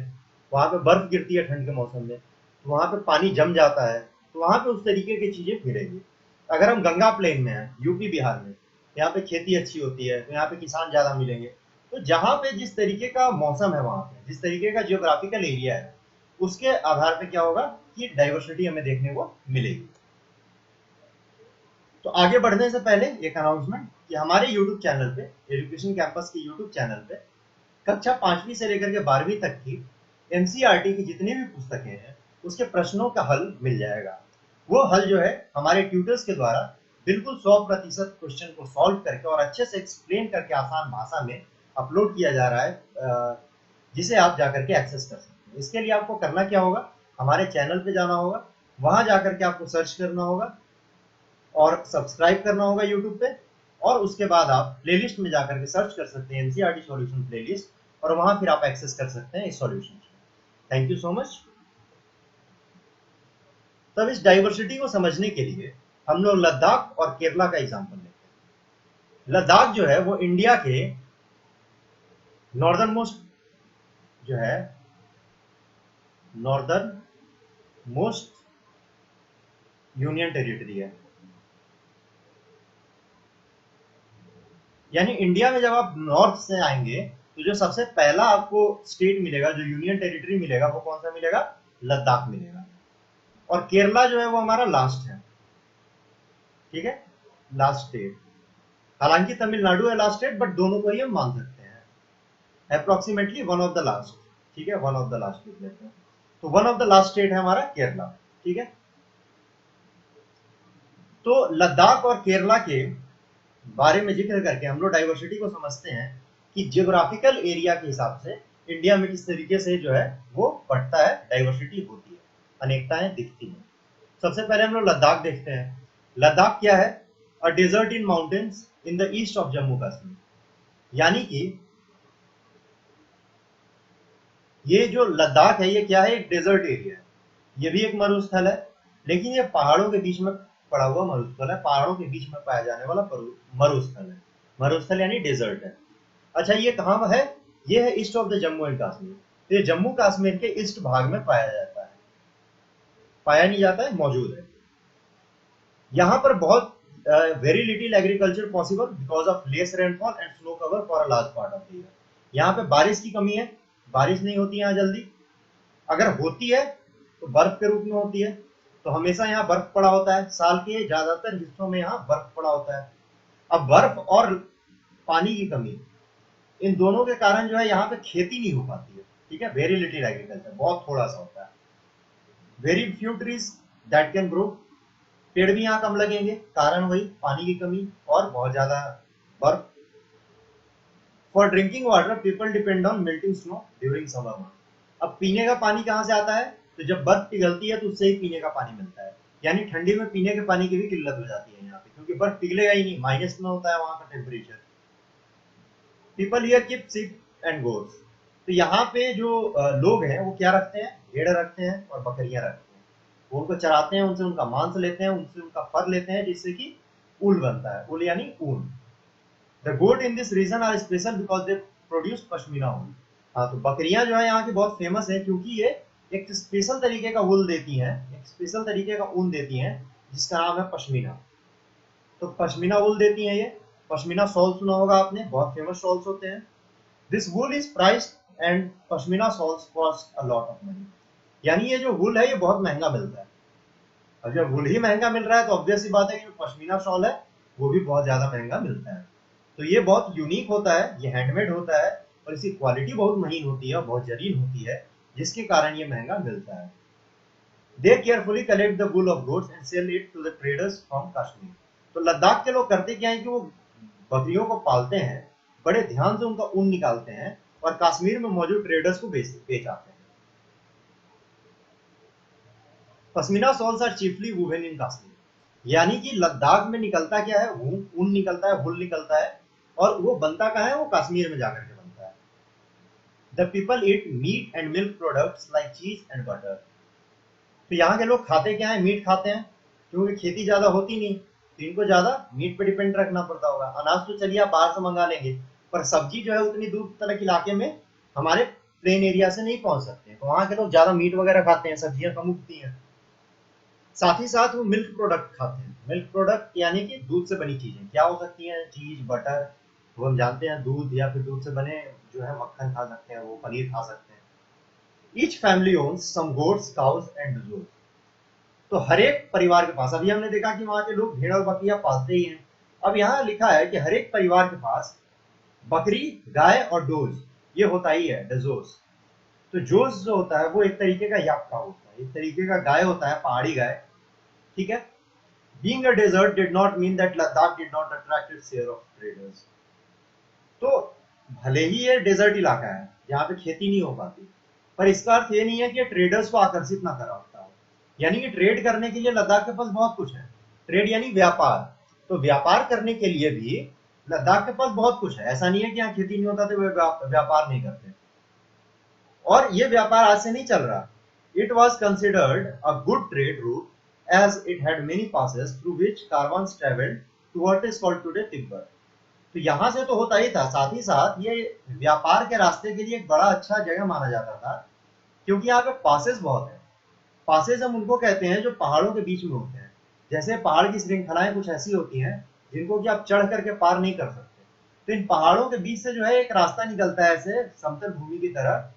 वहाँ पे बर्फ गिरती है ठंड के मौसम में, तो वहाँ पे पानी जम जाता है, तो वहाँ पे उस तरीके की चीजें मिलेंगी। अगर हम गंगा प्लेन में हैं, यूपी बिहार में, यहाँ पे खेती अच्छी होती है, तो यहाँ पे किसान ज्यादा मिलेंगे। तो जहाँ पे जिस तरीके का मौसम है, वहाँ पे जिस तरीके का जियोग्राफिकल एरिया है, उसके आधार पे क्या होगा कि डाइवर्सिटी हमें देखने को मिलेगी। तो आगे बढ़ने से पहले एक अनाउंसमेंट कि हमारे यूट्यूब चैनल पे, एजुकेशन कैंपस के यूट्यूब चैनल पे, कक्षा 5वीं से लेकर के 12वीं तक की एनसीईआरटी की जितनी भी पुस्तकें हैं, उसके प्रश्नों का हल मिल जाएगा। वो हल जो है हमारे ट्यूटर्स के द्वारा बिल्कुल 100% क्वेश्चन को सॉल्व करके और अच्छे से एक्सप्लेन करके आसान भाषा में अपलोड किया जा रहा है, जिसे आप जाकर के एक्सेस कर सकते हैं। इसके लिए आपको करना क्या होगा, हमारे चैनल पे जाना होगा, वहां जाकर के आपको सर्च करना होगा और सब्सक्राइब करना होगा यूट्यूब पे, और उसके बाद आप प्लेलिस्ट में जाकर के सर्च कर सकते हैं एनसीईआरटी सॉल्यूशन प्लेलिस्ट, और वहां फिर आप एक्सेस कर सकते हैं इस solution. Thank you so much. तब इस डाइवर्सिटी को समझने के लिए हम लोग लद्दाख और केरला का एग्जाम्पल लेते हैं। लद्दाख जो है वो इंडिया के नॉर्दर्न मोस्ट जो है, नॉर्दर्न मोस्ट यूनियन टेरिटरी है। यानी इंडिया में जब आप नॉर्थ से आएंगे तो जो सबसे पहला आपको स्टेट मिलेगा, जो यूनियन टेरिटरी मिलेगा, वो कौन सा मिलेगा, लद्दाख मिलेगा। और केरला जो है वो हमारा लास्ट है, ठीक है, लास्ट स्टेट। हालांकि तमिलनाडु है लास्ट स्टेट, बट दोनों को ही हम मान सकते हैं, approximately one of the last, ठीक है, वन ऑफ द लास्ट लिख लेते हैं। तो one of the last state है हमारा केरला, ठीक है। तो लद्दाख और केरला के बारे में जिक्र करके हम लोग डाइवर्सिटी को समझते हैं कि जियोग्राफिकल एरिया के हिसाब से इंडिया में किस तरीके से जो है वो बढ़ता है, डाइवर्सिटी होती है, अनेकताएं दिखती हैं। सबसे पहले हम लोग लद्दाख देखते हैं। लद्दाख क्या है, a desert in mountains in the east of Jammu Kashmir. यानी कि ये जो लद्दाख है ये क्या है, एक डेजर्ट एरिया है, ये भी एक मरुस्थल है, लेकिन ये पहाड़ों के बीच में पड़ा हुआ मरुस्थल है, पहाड़ों के बीच में पाया जाने वाला मरुस्थल है। मरुस्थल यानी डेजर्ट है। अच्छा, ये कहाँ है, ये है east of the Jammu and Kashmir. तो ये जम्मू कश्मीर के ईस्ट भाग में पाया जाता है, पाया नहीं जाता है, मौजूद है। यहाँ पर बहुत very little agriculture possible because of less rainfall and snow cover for a large part of the year. यहाँ पे बारिश की कमी है, बारिश नहीं होती यहाँ जल्दी, अगर होती है तो बर्फ के रूप में होती है। तो हमेशा यहाँ बर्फ पड़ा होता है, साल के ज्यादातर हिस्सों में यहाँ बर्फ पड़ा होता है। अब बर्फ और पानी की कमी, इन दोनों के कारण जो है यहाँ पे खेती नहीं हो पाती है, ठीक है, वेरी लिटिल एग्रीकल्चर, बहुत थोड़ा सा होता है। Very few trees that can grow, पेड़ भी यहाँ कम लगेंगे, कारण वही पानी की कमी और बहुत ज्यादा बर्फ। For drinking water people depend on melting snow during summer month. अब पीने का पानी कहाँ से आता है, तो जब बर्फ पिघलती है तो उससे ही पीने का पानी मिलता है। यानी ठंडी में पीने के पानी की भी किल्लत हो जाती है यहाँ पे, क्योंकि बर्फ पिघलेगा ही नहीं, माइनस में होता है वहां का temperature. People here keep ship and goats. तो यहाँ पे जो लोग हैं वो क्या रखते हैं, भेड़ रखते हैं और बकरियां रखते हैं। वो उनको चराते हैं, उनसे उनका मांस लेते हैं, उनसे उनका फर लेते हैं, जिससे कि ऊल बनता है, ऊल यानी ऊन। The goat in this region are special because they produce pashmina wool. हाँ, तो बकरियां जो है यहाँ की बहुत फेमस है, क्योंकि ये एक स्पेशल तरीके का वूल देती हैं, एक स्पेशल तरीके का ऊन देती हैं, जिसका नाम है पश्मीना। तो पश्मीना वूल देती हैं ये। पश्मीना शॉल सुना होगा आपने, बहुत फेमस शॉल्स होते हैं। This wool is priced and pashmina shawls cost a lot of money. यानी ये जो वूल है ये बहुत महंगा मिलता है। अब जब वूल ही महंगा मिल रहा है तो ऑब्वियस सी बात है कि जो पश्मीना शॉल है वो भी बहुत ज्यादा महंगा मिलता है। तो ये बहुत यूनिक होता है, ये हैंडमेड होता है, और इसकी क्वालिटी बहुत महीन होती है, बहुत जरीन होती है, जिसके कारण ये महंगा मिलता है। They carefully collect the wool of goats and sell it to the traders from Kashmir. तो लद्दाख के लोग करते क्या है कि वो बकरियों को पालते हैं, बड़े ध्यान से उनका ऊन निकालते हैं और कश्मीर में मौजूद ट्रेडर्स को बेच आते हैं। Pashmina shawls are chiefly woven in Kashmir. यानी कि लद्दाख में निकलता क्या है, ऊन निकलता है, वुल निकलता है, और वो बनता कहाँ है, वो कश्मीर में जाकर के बनता है। The people eat meat and milk products like चीज एंड बटर। तो यहाँ के लोग खाते क्या है, मीट खाते हैं, क्योंकि खेती ज्यादा होती नहीं, तो इनको ज्यादा मीट पे डिपेंड रखना पड़ता होगा। अनाज तो चलिए आप बाहर से मंगा लेंगे, पर सब्जी जो है उतनी दूर तक इलाके में हमारे प्लेन एरिया से नहीं पहुंच सकते, तो वहां के लोग ज्यादा मीट वगैरह खाते हैं, सब्जियां कम उगती हैं। साथ ही साथ वो मिल्क प्रोडक्ट खाते हैं। मिल्क प्रोडक्ट यानी कि दूध से बनी चीजें क्या हो सकती हैं, चीज, बटर, वो हम जानते हैं, दूध या फिर दूध से बने जो है मक्खन खा सकते हैं, वो पनीर खा सकते हैं। Each family owns some goats, cows and goats. तो हर एक परिवार के पास, अभी हमने देखा कि वहां के लोग भेड़ और बकरियां पालते ही हैं। अब यहाँ लिखा है कि हर एक परिवार के पास बकरी, गाय और डोज ये होता ही है, डजोस। तो जोस जो होता है वो एक तरीके का याक का होता है, एक तरीके का गाय होता है, पहाड़ी गाय, ठीक है। Being a desert did not mean that Ladakh did not attract its share of traders. तो भले ही ये डेजर्ट इलाका है जहाँ पे खेती नहीं हो पाती, पर इसका अर्थ ये नहीं है कि ट्रेडर्स को आकर्षित ना करा होता है। यानी कि ट्रेड करने के लिए लद्दाख के पास बहुत कुछ है। ट्रेड यानी व्यापार, तो व्यापार करने के लिए भी लद्दाख के पास बहुत कुछ है। ऐसा नहीं है कि यहाँ खेती नहीं होता तो वे व्यापार नहीं करते। और ये व्यापार आज से नहीं चल रहा। It was considered a good trade route as it had many passes through which caravans travelled to what is called today Tibet. तो यहाँ से तो होता ही था, साथ ही साथ ये व्यापार के रास्ते के लिए एक बड़ा अच्छा जगह माना जाता था, क्योंकि यहाँ पे पासेस बहुत है। पासेस हम उनको कहते हैं जो पहाड़ों के बीच में होते हैं। जैसे पहाड़ की श्रृंखलाएं कुछ ऐसी होती हैं जिनको कि आप चढ़ करके पार नहीं कर सकते, तो इन पहाड़ों के बीच से जो है एक रास्ता निकलता है ऐसे समतल भूमि की तरह,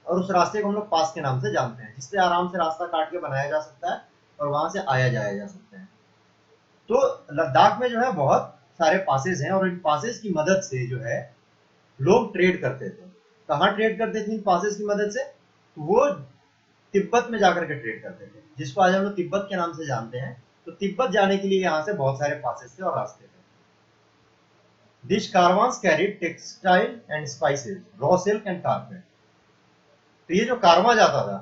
और उस रास्ते को हम लोग पास के नाम से जानते हैं, जिससे आराम से रास्ता काट के बनाया जा सकता है और वहां से आया जाया जा सकता है। तो लद्दाख में जो है बहुत सारे पासेस हैं, और इन पासेस की मदद से जो है लोग ट्रेड करते थे। कहाँ ट्रेड करते थे इन पासेस की मदद से? तो वो तिब्बत में जाकर के ट्रेड करते थे, जिसको आज हम लोग तिब्बत के नाम से जानते हैं। तो तिब्बत जाने के लिए यहाँ से बहुत सारे पासेस थे और रास्ते थे। This कारवांस carried textile and spices, raw silk and carpet. तो ये जो कारवां जाता था,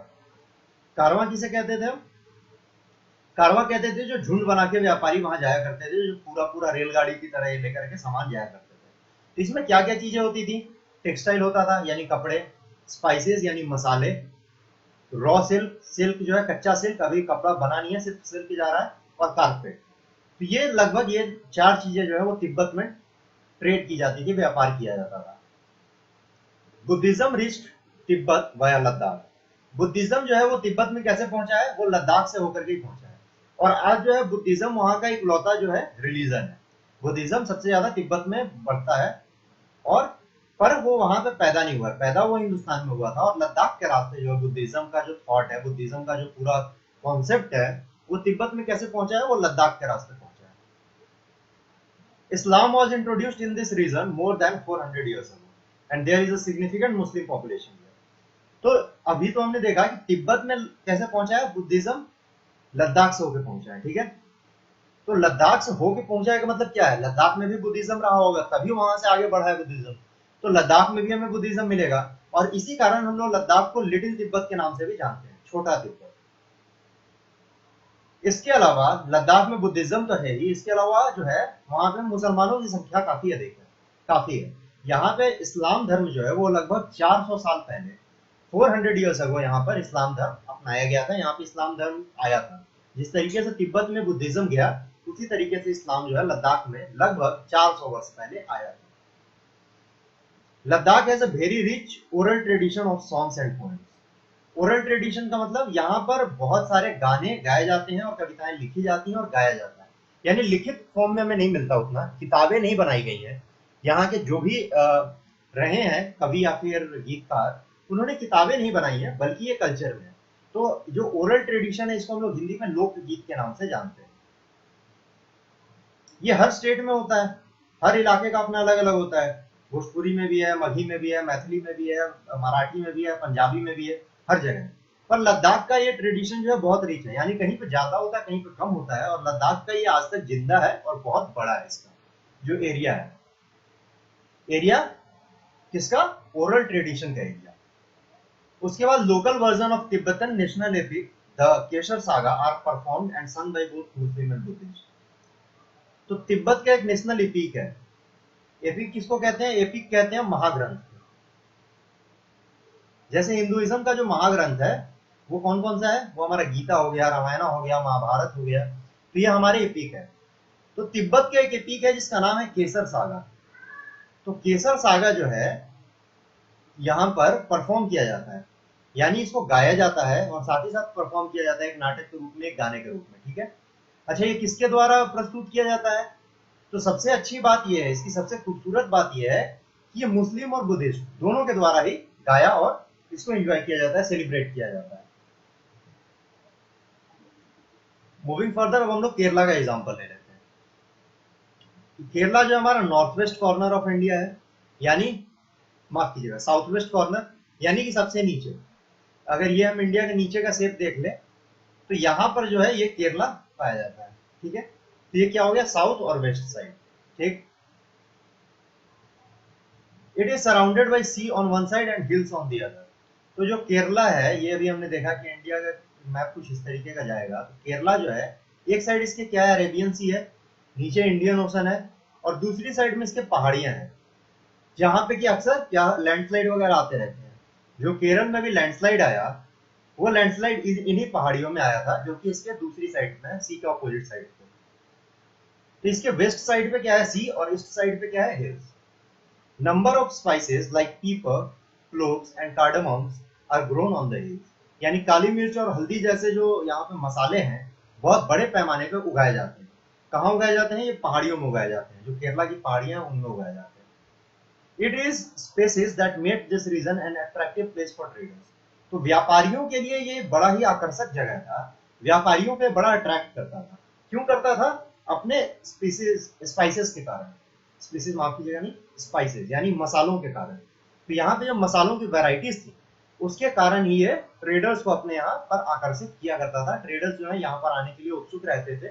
कारवां किसे कहते थे हम? कारवां कहते थे जो झुंड बना के व्यापारी वहां जाया करते थे, जो पूरा पूरा रेलगाड़ी की तरह ये लेकर के सामान जाया करते थे। तो इसमें क्या क्या चीजें होती थी? टेक्सटाइल होता था यानी कपड़े, स्पाइसेस यानी मसाले, रॉ सिल्क, सिल्क जो है कच्चा सिल्क, अभी कपड़ा बना नहीं है, सिर्फ सिल्क जा रहा है, और कारपेट। तो ये लगभग ये चार चीजें जो है वो तिब्बत में ट्रेड की जाती थी, व्यापार किया जाता था। Buddhism reached Tibet via Ladakh. Buddhism जो है वो तिब्बत में कैसे पहुंचा है? वो लद्दाख से होकर के पहुंचा है। और आज जो है बुद्धिज्म वहां का इकलौता जो है रिलीजन है। बुद्धिज्म सबसे ज्यादा तिब्बत में बढ़ता है, और पर वो वहां पे पैदा नहीं हुआ, पैदा वो हिंदुस्तान में हुआ था। और लद्दाख के रास्ते जो है बुद्धिज्म का जो थॉट है, बुद्धिज्म का जो पूरा कॉन्सेप्ट है, वो तिब्बत में कैसे पहुंचा है? वो लद्दाख के रास्ते पहुंचा है। Islam was introduced in this region more than 400 years ago, and there is a significant Muslim population here. तो अभी तो हमने देखा कि तिब्बत में कैसे पहुंचा है बुद्धिज्म, लद्दाख से होकर पहुंचा है, ठीक है। तो लद्दाख से होकर पहुंचा है का मतलब क्या है? लद्दाख में भी बुद्धिज्म रहा होगा, तभी वहां से आगे बढ़ा है बुद्धिज्म। तो लद्दाख में भी हमें बुद्धिज्म मिलेगा, और इसी कारण हम लोग लद्दाख को लिटिल तिब्बत के नाम से भी जानते हैं, छोटा तिब्बत। इसके अलावा लद्दाख में बुद्धिज्म तो है ही, इसके अलावा जो है वहां पे मुसलमानों की संख्या काफी अधिक है, काफी है। यहाँ पे इस्लाम धर्म जो है वो लगभग 400 साल पहले, 400 ईयर्स अगो यहाँ पर इस्लाम धर्म अपनाया गया था। यहाँ पे इस्लाम धर्म आया था। जिस तरीके से तिब्बत में बुद्धिज्म गया, उसी तरीके से इस्लाम जो है लद्दाख में लगभग 400 वर्ष पहले आया था। Ladakh has a very rich oral tradition of songs and poems. Oral tradition का मतलब यहाँ पर बहुत सारे गाने गाए जाते हैं और कविताएं लिखी जाती हैं और गाया जाता है। यानी लिखित फॉर्म में हमें नहीं मिलता उतना, किताबें नहीं बनाई गई हैं। यहाँ के जो भी रहे हैं कवि या फिर गीतकार, उन्होंने किताबें नहीं बनाई हैं, बल्कि ये कल्चर में है। तो जो ओरल ट्रेडिशन है इसको हम लोग हिंदी में लोकगीत के नाम से जानते हैं। ये हर स्टेट में होता है, हर इलाके का अपना अलग अलग होता है। भोजपुरी में भी है, मगही में भी है, मैथिली में भी है, मराठी में भी है, पंजाबी में भी है, हर जगह। पर लद्दाख का ये ट्रेडिशन जो है बहुत रिच है, यानी कहीं पे ज्यादा होता है, कहीं पे कम होता है, और लद्दाख का ये आज तक जिंदा है और बहुत बड़ा है इसका जो एरिया है। एरिया किसका? ओरल ट्रेडिशन का एरिया। उसके बाद local version of Tibetan national epic the Kesar saga are performed and sung by both Muslim and Buddhist. तो तिब्बत का एक नेशनल एपिक है। एपिक किसको कहते हैं? एपिक कहते हैं महाग्रंथ। जैसे हिंदुइज्म का जो महाग्रंथ है वो कौन कौन सा है? वो हमारा गीता हो गया, रामायण हो गया, महाभारत हो गया। तो ये हमारे एपिक है। तो तिब्बत का एक एपिक है जिसका नाम है केसर सागा। तो केसर सागा जो है यहाँ पर परफॉर्म किया जाता है, यानी इसको गाया जाता है और साथ ही साथ परफॉर्म किया जाता है एक नाटक के रूप में, एक गाने के रूप में। ठीक है। अच्छा, ये किसके द्वारा प्रस्तुत किया जाता है? तो सबसे अच्छी बात यह है, इसकी सबसे खूबसूरत बात यह है कि ये मुस्लिम और बुद्धिस्ट दोनों के द्वारा ही गाया और इसको एंजॉय किया जाता है, सेलिब्रेट किया जाता है। मूविंग फर्दर, अब हम लोग केरला का एग्जांपल ले लेते हैं। केरला जो हमारा north west corner of India है, यानी माफ कीजिएगा साउथ वेस्ट कॉर्नर, यानी कि सबसे नीचे। अगर ये हम इंडिया के नीचे का शेप देख लें तो यहाँ पर जो है ये केरला पाया जाता है। ठीक है। तो ये क्या हो गया? साउथ और वेस्ट साइड। ठीक। It is surrounded by sea on one side and hills on the other. तो जो केरला है, ये अभी हमने देखा कि इंडिया का मैप कुछ इस तरीके का जाएगा। तो केरला जो है, एक साइड इसके क्या है? अरेबियन सी है, नीचे इंडियन ओशन है, और दूसरी साइड में इसके पहाड़ियां हैं, जहां पे कि अक्सर क्या लैंडस्लाइड वगैरह आते रहते हैं। जो केरल में भी लैंडस्लाइड आया, वो लैंडस्लाइड इन्हीं पहाड़ियों में आया था, जो कि इसके दूसरी साइड में, सी के ऑपोजिट साइड पे। तो इसके वेस्ट साइड पे क्या है? सी, और ईस्ट साइड पे क्या है? Hills. Number of spices like pepper, cloves and cardamoms are grown on the hills. यानी काली मिर्च और हल्दी जैसे जो यहाँ पे मसाले हैं, बहुत बड़े पैमाने पे उगाए जाते हैं। कहाँ उगाए जाते हैं? ये पहाड़ियों में उगाए जाते हैं। जो केरला की पहाड़ियां हैं उनमें उगाए जाते हैं। It is spices that make this region an attractive place for traders. तो व्यापारियों के लिए ये बड़ा ही आकर्षक जगह था, व्यापारियों पे बड़ा अट्रैक्ट करता था। क्यों करता था? अपने स्पीसीज, स्पाइसेस के कारण। स्पीसीज माफ कीजिएगा, नहीं स्पाइसेस, यानी मसालों के कारण। तो यहाँ पे जो मसालों की वेराइटीज थी, उसके कारण ही ये ट्रेडर्स को अपने यहाँ पर आकर्षित किया करता था। ट्रेडर्स जो है यहाँ पर आने के लिए उत्सुक रहते थे।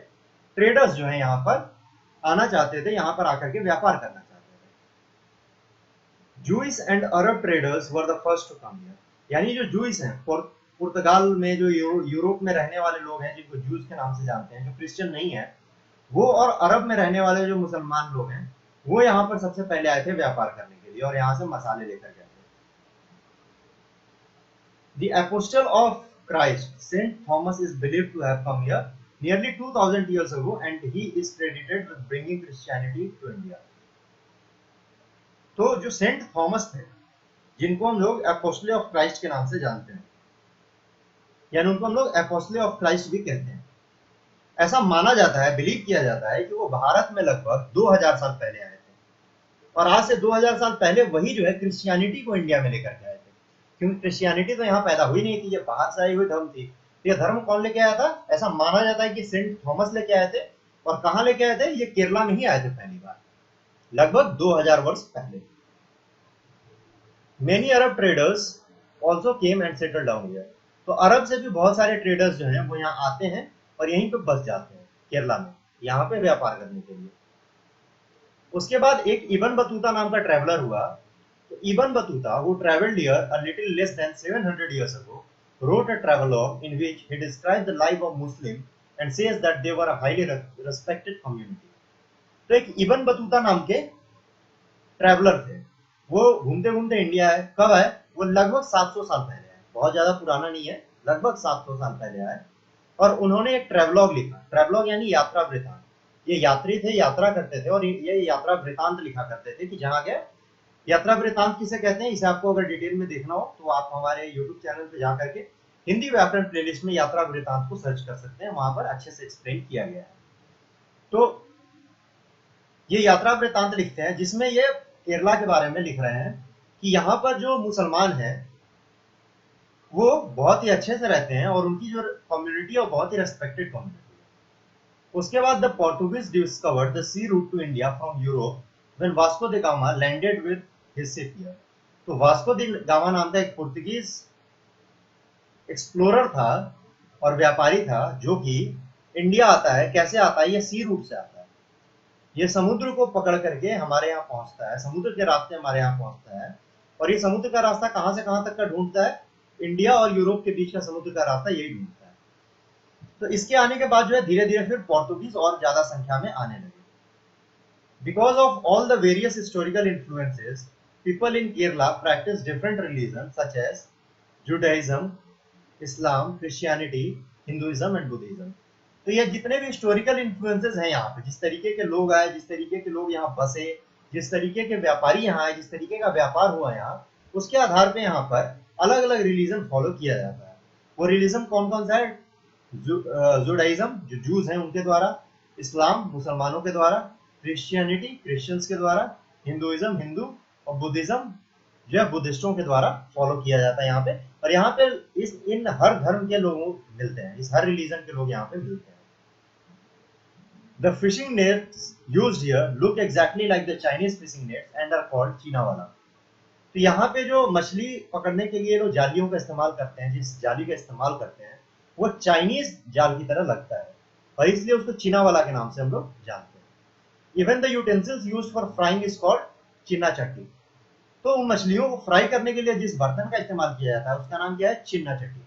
ट्रेडर्स जो है यहाँ पर आना चाहते थे, यहाँ पर आकर के व्यापार करना चाहते थे। Jews and Arab traders were the first to come here. यानी जो जूइस हैं, पुर्तगाल में जो यूरोप में रहने वाले लोग हैं, जिनको जूस के नाम से जानते हैं, जो क्रिश्चियन नहीं है वो, और अरब में रहने वाले जो मुसलमान लोग हैं, वो यहाँ पर सबसे पहले आए थे व्यापार करने के लिए और यहाँ से मसाले लेकर गए थे। The apostle of Christ, Saint Thomas, is believed to have come here nearly 2000 years ago, and he is credited with bringing Christianity to India. तो जो सेंट थॉमस थे, जिनको हम लोग एपोस्टल ऑफ क्राइस्ट के नाम से जानते हैं, यानी उनको हम लोग एपोस्टल ऑफ क्राइस्ट भी कहते हैं, ऐसा माना जाता है, बिलीव किया जाता है कि वो भारत में लगभग 2000 साल पहले आए थे। और आज से 2000 साल पहले वही जो है क्रिश्चियनिटी को इंडिया में लेकर के आए थे। क्योंकि क्रिश्चियनिटी तो यहाँ पैदा हुई नहीं थी, ये बाहर से आई हुई धर्म थी। ये धर्म कौन लेके आया था? ऐसा माना जाता है कि सेंट थॉमस लेके आए थे। और कहाँ लेके आए थे? ये केरला में ही आए थे पहली बार, लगभग 2000 वर्ष पहले। Many Arab traders also came and settle down here. तो अरब से भी बहुत सारे ट्रेडर्स जो हैं वो यहाँ आते हैं और यहीं पे बस जाते हैं केरला में, यहाँ पे व्यापार करने के लिए। उसके बाद एक इबन बतूता नाम का ट्रेवलर हुआ। तो Ibn Battuta, who traveled here a little less than 700 years ago, wrote a travelogue in which he described the life of Muslim and says that they were a highly respected community. तो एक Ibn Battuta नाम के traveller थे, वो घूमते घूमते India आए। कब आए? वो लगभग 700 साल पहले आए, बहुत ज्यादा पुराना नहीं है, लगभग 700 साल पहले आए। और उन्होंने एक ट्रैवलॉग लिखा। ट्रैवलॉग यानी यात्रा वृतांत। ये यात्री थे, यात्रा करते थे और ये यात्रा वृतांत लिखा करते थे कि जहां गए। यात्रा वृतांत किसे कहते हैं, इसे आपको अगर डिटेल में देखना हो तो आप हमारे यूट्यूब चैनल पे जा करके हिंदी व्याकरण प्लेलिस्ट में यात्रा वृतांत को सर्च कर सकते हैं, वहां पर अच्छे से एक्सप्लेन किया गया है। तो ये यात्रा वृतांत लिखते हैं जिसमें ये केरला के बारे में लिख रहे हैं कि यहाँ पर जो मुसलमान हैं वो बहुत ही अच्छे से रहते हैं और उनकी जो कम्युनिटी है वो बहुत ही रेस्पेक्टेड कम्युनिटी है। उसके बाद the Portuguese discovered the sea route to India from Europe when Vasco da Gama landed with his ship here. तो वास्को द गामा नाम का एक पुर्तगीज एक्सप्लोरर था और व्यापारी था, जो कि इंडिया आता है। कैसे आता है? ये सी रूट से आता है। ये समुद्र को पकड़ करके हमारे यहाँ पहुंचता है, समुद्र के रास्ते हमारे यहाँ पहुंचता है। और ये समुद्र का रास्ता कहां से कहां तक का ढूंढता है? इंडिया और यूरोप के बीच का समुद्र का रास्ता यही ढूंढता है। तो इसके आने के बाद जो है धीरे धीरे फिर पोर्टुगीज और ज्यादा संख्या में आने लगे। Because of all the various historical influences, people in Kerala practice different religions such as Judaism, Islam, Christianity, Hinduism and Buddhism. तो ये जितने भी हिस्टोरिकल इन्फ्लुएंसेस हैं यहाँ पे, जिस तरीके के लोग आए, जिस तरीके के लोग यहाँ बसे, जिस तरीके के व्यापारी यहाँ आए, जिस तरीके का व्यापार हुआ यहाँ, उसके आधार पे यहाँ पर अलग अलग रिलीजन फॉलो किया जाता है। वो रिलीजन कौन कौन सा है? जुडाइज्म जो जूस हैं उनके द्वारा, इस्लाम मुसलमानों के द्वारा, क्रिश्चियनिटी क्रिश्चियंस के द्वारा, हिंदुइज्म हिंदू, और बुद्धिज्म जो है बुद्धिस्टों के द्वारा फॉलो किया जाता है यहाँ पे। और यहाँ पे इन हर धर्म के लोग मिलते हैं, इस हर रिलीजन के लोग यहाँ पे मिलते हैं। The fishing nets used here look exactly like the Chinese fishing nets and are called चीना वाला। तो यहाँ पे जो मछली पकड़ने के लिए लोग जालियों का इस्तेमाल करते हैं, जिस जाली का इस्तेमाल करते हैं, वो चाइनीज जाल की तरह लगता है और इसलिए उसको चीना वाला के नाम से हम लोग जानते हैं। Even the utensils used for frying is called चिन्ना चट्टी। तो उन मछलियों को फ्राई करने के लिए जिस बर्तन का इस्तेमाल किया जाता है उसका नाम क्या है? Chinna Chatti.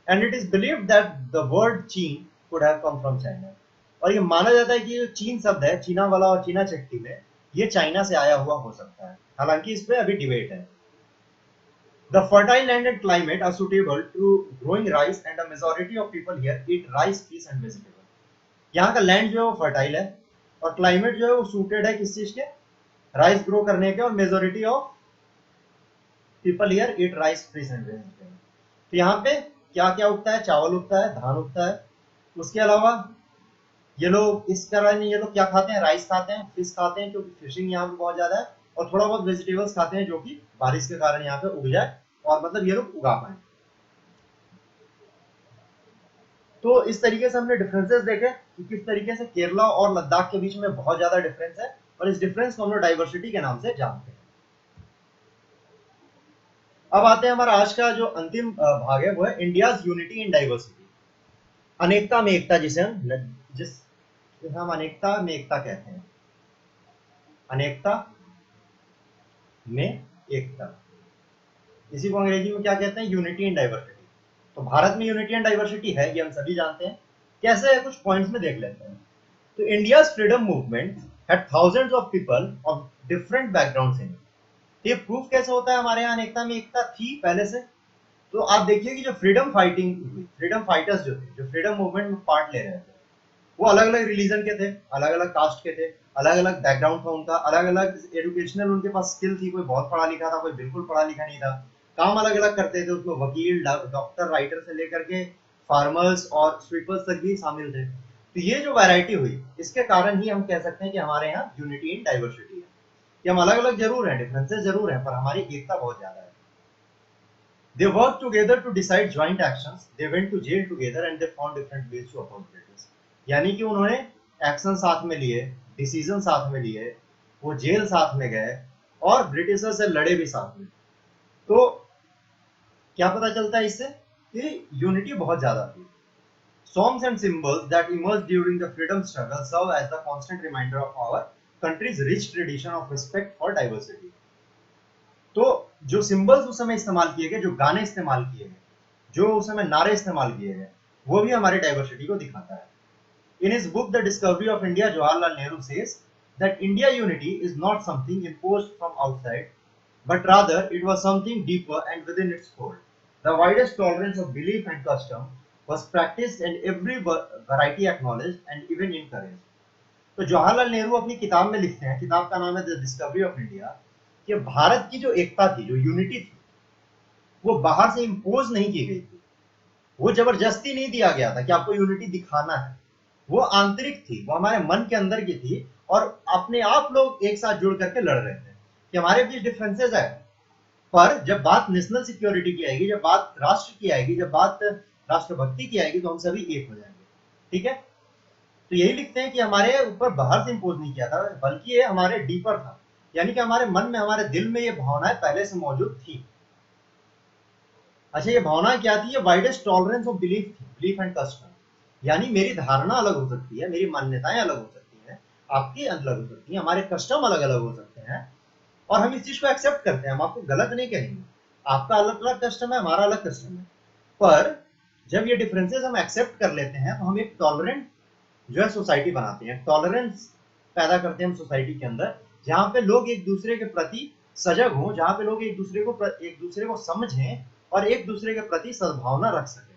And it is believed that the word Cheen could have come from China. और ये माना जाता है कि जो चीन शब्द है, चीना वाला और चीना चट्टी में, ये चाइना से आया हुआ हो सकता है। हालांकि इस पे अभी डिबेट है। The fertile land and climate are suitable to growing rice and a majority of people here eat rice, fish and vegetable। यहाँ का लैंड जो है वो फर्टाइल है और क्लाइमेट जो है वो सूटेड है किस चीज के? राइस ग्रो करने के। और majority of people here eat rice, fish and vegetable. तो यहाँ पे क्या क्या उगता है? चावल उगता है, धान उगता है। उसके अलावा ये लोग इस कारण ये लोग क्या खाते हैं? राइस खाते हैं, फिश खाते हैं क्योंकि फिशिंग यहाँ पे बहुत ज्यादा है, और थोड़ा बहुत वेजिटेबल्स खाते हैं जो कि बारिश के कारण यहाँ पे उग जाए और मतलब ये लोग उगा पाए। तो इस तरीके से हमने डिफरेंसेस देखे कि किस तरीके से केरला और लद्दाख के बीच में बहुत ज्यादा डिफरेंस है, और इस डिफरेंस को हम लोग डाइवर्सिटी के नाम से जानते हैं। अब आते हैं हमारा आज का जो अंतिम भाग है, वो है इंडियाज यूनिटी इन डाइवर्सिटी, अनेकता में एकता, जिसे हम अनेकता में एकता कहते हैं। अनेकता में एकता, इसी को अंग्रेजी में क्या कहते हैं? Unity in diversity. तो भारत में यूनिटी एंड डाइवर्सिटी है, ये हम सभी जानते हैं। कैसे है? कुछ पॉइंट्स में देख लेते हैं। तो India's freedom movement had thousands of people of different backgrounds in. ये प्रूफ कैसे होता है हमारे यहाँ अनेकता में एकता थी पहले से? तो आप देखिए कि जो फ्रीडम फाइटिंग हुई, फ्रीडम फाइटर्स जो थे, जो फ्रीडम मूवमेंट में पार्ट ले रहे थे, वो अलग अलग रिलीजन के थे, अलग अलग कास्ट के थे, अलग अलग बैकग्राउंड था उनका, अलग अलग एजुकेशनल उनके पास स्किल थी। कोई बहुत पढ़ा लिखा था, कोई बिल्कुल पढ़ा लिखा नहीं था। काम अलग अलग करते थे, उसमें वकील, डॉक्टर, राइटर से लेकर के फार्मर्स और स्वीपर्स तक भी शामिल थे। तो ये जो वैरायटी हुई, इसके कारण ही हम कह सकते हैं कि हमारे यहाँ यूनिटी इन डाइवर्सिटी है। कि हम अलग अलग जरूर हैं, डिफरेंसेस जरूर हैं, पर हमारी एकता बहुत ज्यादा है। They worked together to decide joint actions. They went to jail together and they found different ways to oppose British। यानी कि उन्होंने एक्शन साथ में लिए, डिसीजन साथ में लिए, वो जेल साथ में गए और ब्रिटिशर से लड़े भी साथ में। तो क्या पता चलता है इससे कि यूनिटी बहुत ज्यादा थी। Songs and symbols that emerged during the freedom struggle serve as the constant reminder of our country's rich tradition of respect for diversity। तो जो सिंबल्स उस समय इस्तेमाल किए गए, जो गाने इस्तेमाल किए गए, जो उस समय नारे इस्तेमाल किए गए, वो भी हमारी डाइवर्सिटी को दिखाता है। In his book The Discovery of India, Jawaharlal Nehru says that India unity is not something imposed from outside, but rather it was something deeper and within its fold। The widest tolerance of belief and custom was practiced and every variety acknowledged and even encouraged। तो जवाहरलाल नेहरू अपनी किताब में लिखते हैं, किताब का नाम है द डिस्कवरी ऑफ इंडिया, कि भारत की जो एकता थी, जो यूनिटी थी, वो बाहर से इंपोज नहीं की गई थी, वो जबरदस्ती नहीं दिया गया था कि आपको यूनिटी दिखाना है। वो आंतरिक थी, वो हमारे मन के अंदर की थी, और अपने आप लोग एक साथ जुड़ करके लड़ रहे थे कि हमारे बीच डिफरेंसेस है, पर जब बात नेशनल सिक्योरिटी की आएगी, जब बात राष्ट्र की आएगी, जब बात राष्ट्रभक्ति की आएगी, तो हम सभी एक हो जाएंगे। ठीक है? तो यही लिखते हैं कि हमारे ऊपर बाहर से इंपोज नहीं किया था, बल्कि ये हमारे डीपर था, यानी कि हमारे मन में, हमारे दिल में ये भावनाएं पहले से मौजूद थी। अच्छा, ये भावना क्या थी? ये वाइडेस्ट टॉलरेंस ऑफ बिलीफ थी, बिलीफ एंड कस्टम। यानी मेरी धारणा अलग हो सकती है, मेरी मान्यताएं अलग हो सकती हैं, आपकी अलग हो सकती हैं, हमारे कस्टम अलग अलग हो सकते हैं, और हम इस चीज को एक्सेप्ट करते हैं। हम आपको गलत नहीं कहेंगे, आपका अलग अलग कस्टम है, हमारा अलग कस्टम है, पर जब ये डिफरेंसेस हम एक्सेप्ट कर लेते हैं, तो हम एक टॉलरेंट जो है सोसाइटी बनाते हैं, टॉलरेंस पैदा करते हैं हम सोसाइटी के अंदर, जहां पे लोग एक दूसरे के प्रति सजग हों, जहां पे लोग एक दूसरे को समझें और एक दूसरे के प्रति सद्भावना रख सके।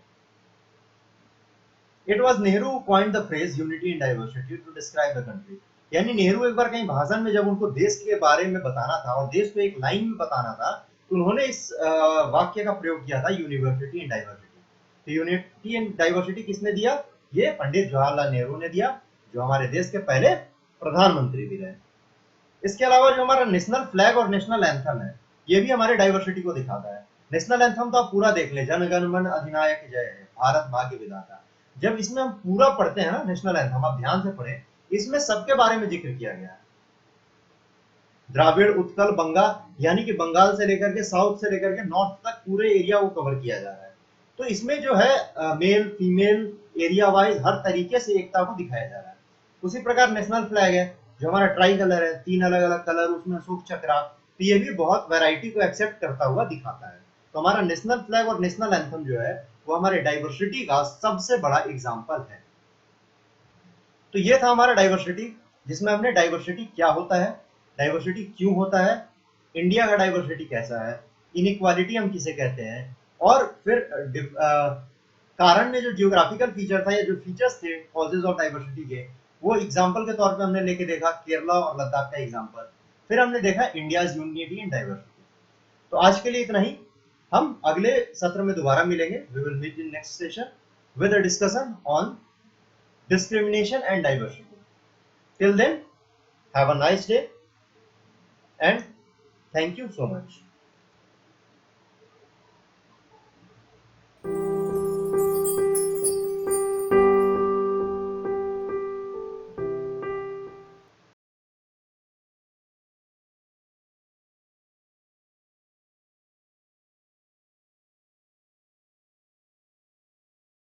It was Nehru coined the phrase unity in diversity to describe the country. यानी नेहरू एक बार कहीं भाषण में जब उनको देश के बारे में बताना था और देश को एक लाइन में बताना था, तो उन्होंने इस वाक्य का प्रयोग किया था, यूनिवर्सिटी इन डाइवर्सिटी। तो यूनिटी इन डाइवर्सिटी किसने दिया? ये पंडित जवाहरलाल नेहरू ने दिया, जो हमारे देश के पहले प्रधानमंत्री भी रहे। इसके अलावा जो हमारा नेशनल फ्लैग और नेशनल एंथम है, ये भी हमारे डाइवर्सिटी को दिखाता है। नेशनल एंथम तो आप पूरा देख ले, जन गण मन अधिनायक जय है, भारत भाग्य विधाता। जब इसमें हम पूरा पढ़ते हैं ना नेशनल एंथम, आप ध्यान से पढ़ें, इसमें सबके बारे में जिक्र किया गया है। द्राविड़ उत्कल बंगा, यानी कि बंगाल से लेकर के साउथ से लेकर के नॉर्थ तक पूरे एरिया को कवर किया जा रहा है। तो इसमें जो है मेल फीमेल एरिया वाइज हर तरीके से एकता को दिखाया जा रहा है। उसी प्रकार नेशनल फ्लैग है, जो हमारा ट्राई कलर है, 3 अलग अलग कलर, उसमें अशोक चक्रा, तो ये भी बहुत वैरायटी को एक्सेप्ट करता हुआ दिखाता है। तो हमारा नेशनल फ्लैग और नेशनल एंथम जो है वो हमारे डाइवर्सिटी का सबसे बड़ा एग्जाम्पल है। तो ये था हमारा डाइवर्सिटी, जिसमें हमने डाइवर्सिटी क्या होता है, डाइवर्सिटी क्यों होता है, इंडिया का डाइवर्सिटी कैसा है, इनइक्वालिटी हम किसे कहते हैं, और फिर कारण में जो जियोग्राफिकल फीचर था या जो फीचर्स थे कॉजेज ऑफ डाइवर्सिटी के, वो एग्जाम्पल के तौर पे हमने लेके देखा केरला और लद्दाख का एग्जाम्पल। फिर हमने देखा इंडियाज यूनिटी इन डाइवर्सिटी। तो आज के लिए इतना ही, हम अगले सत्र में दोबारा मिलेंगे। We will meet in next session with a discussion on discrimination and diversity. Till then, have a nice day and thank you so much.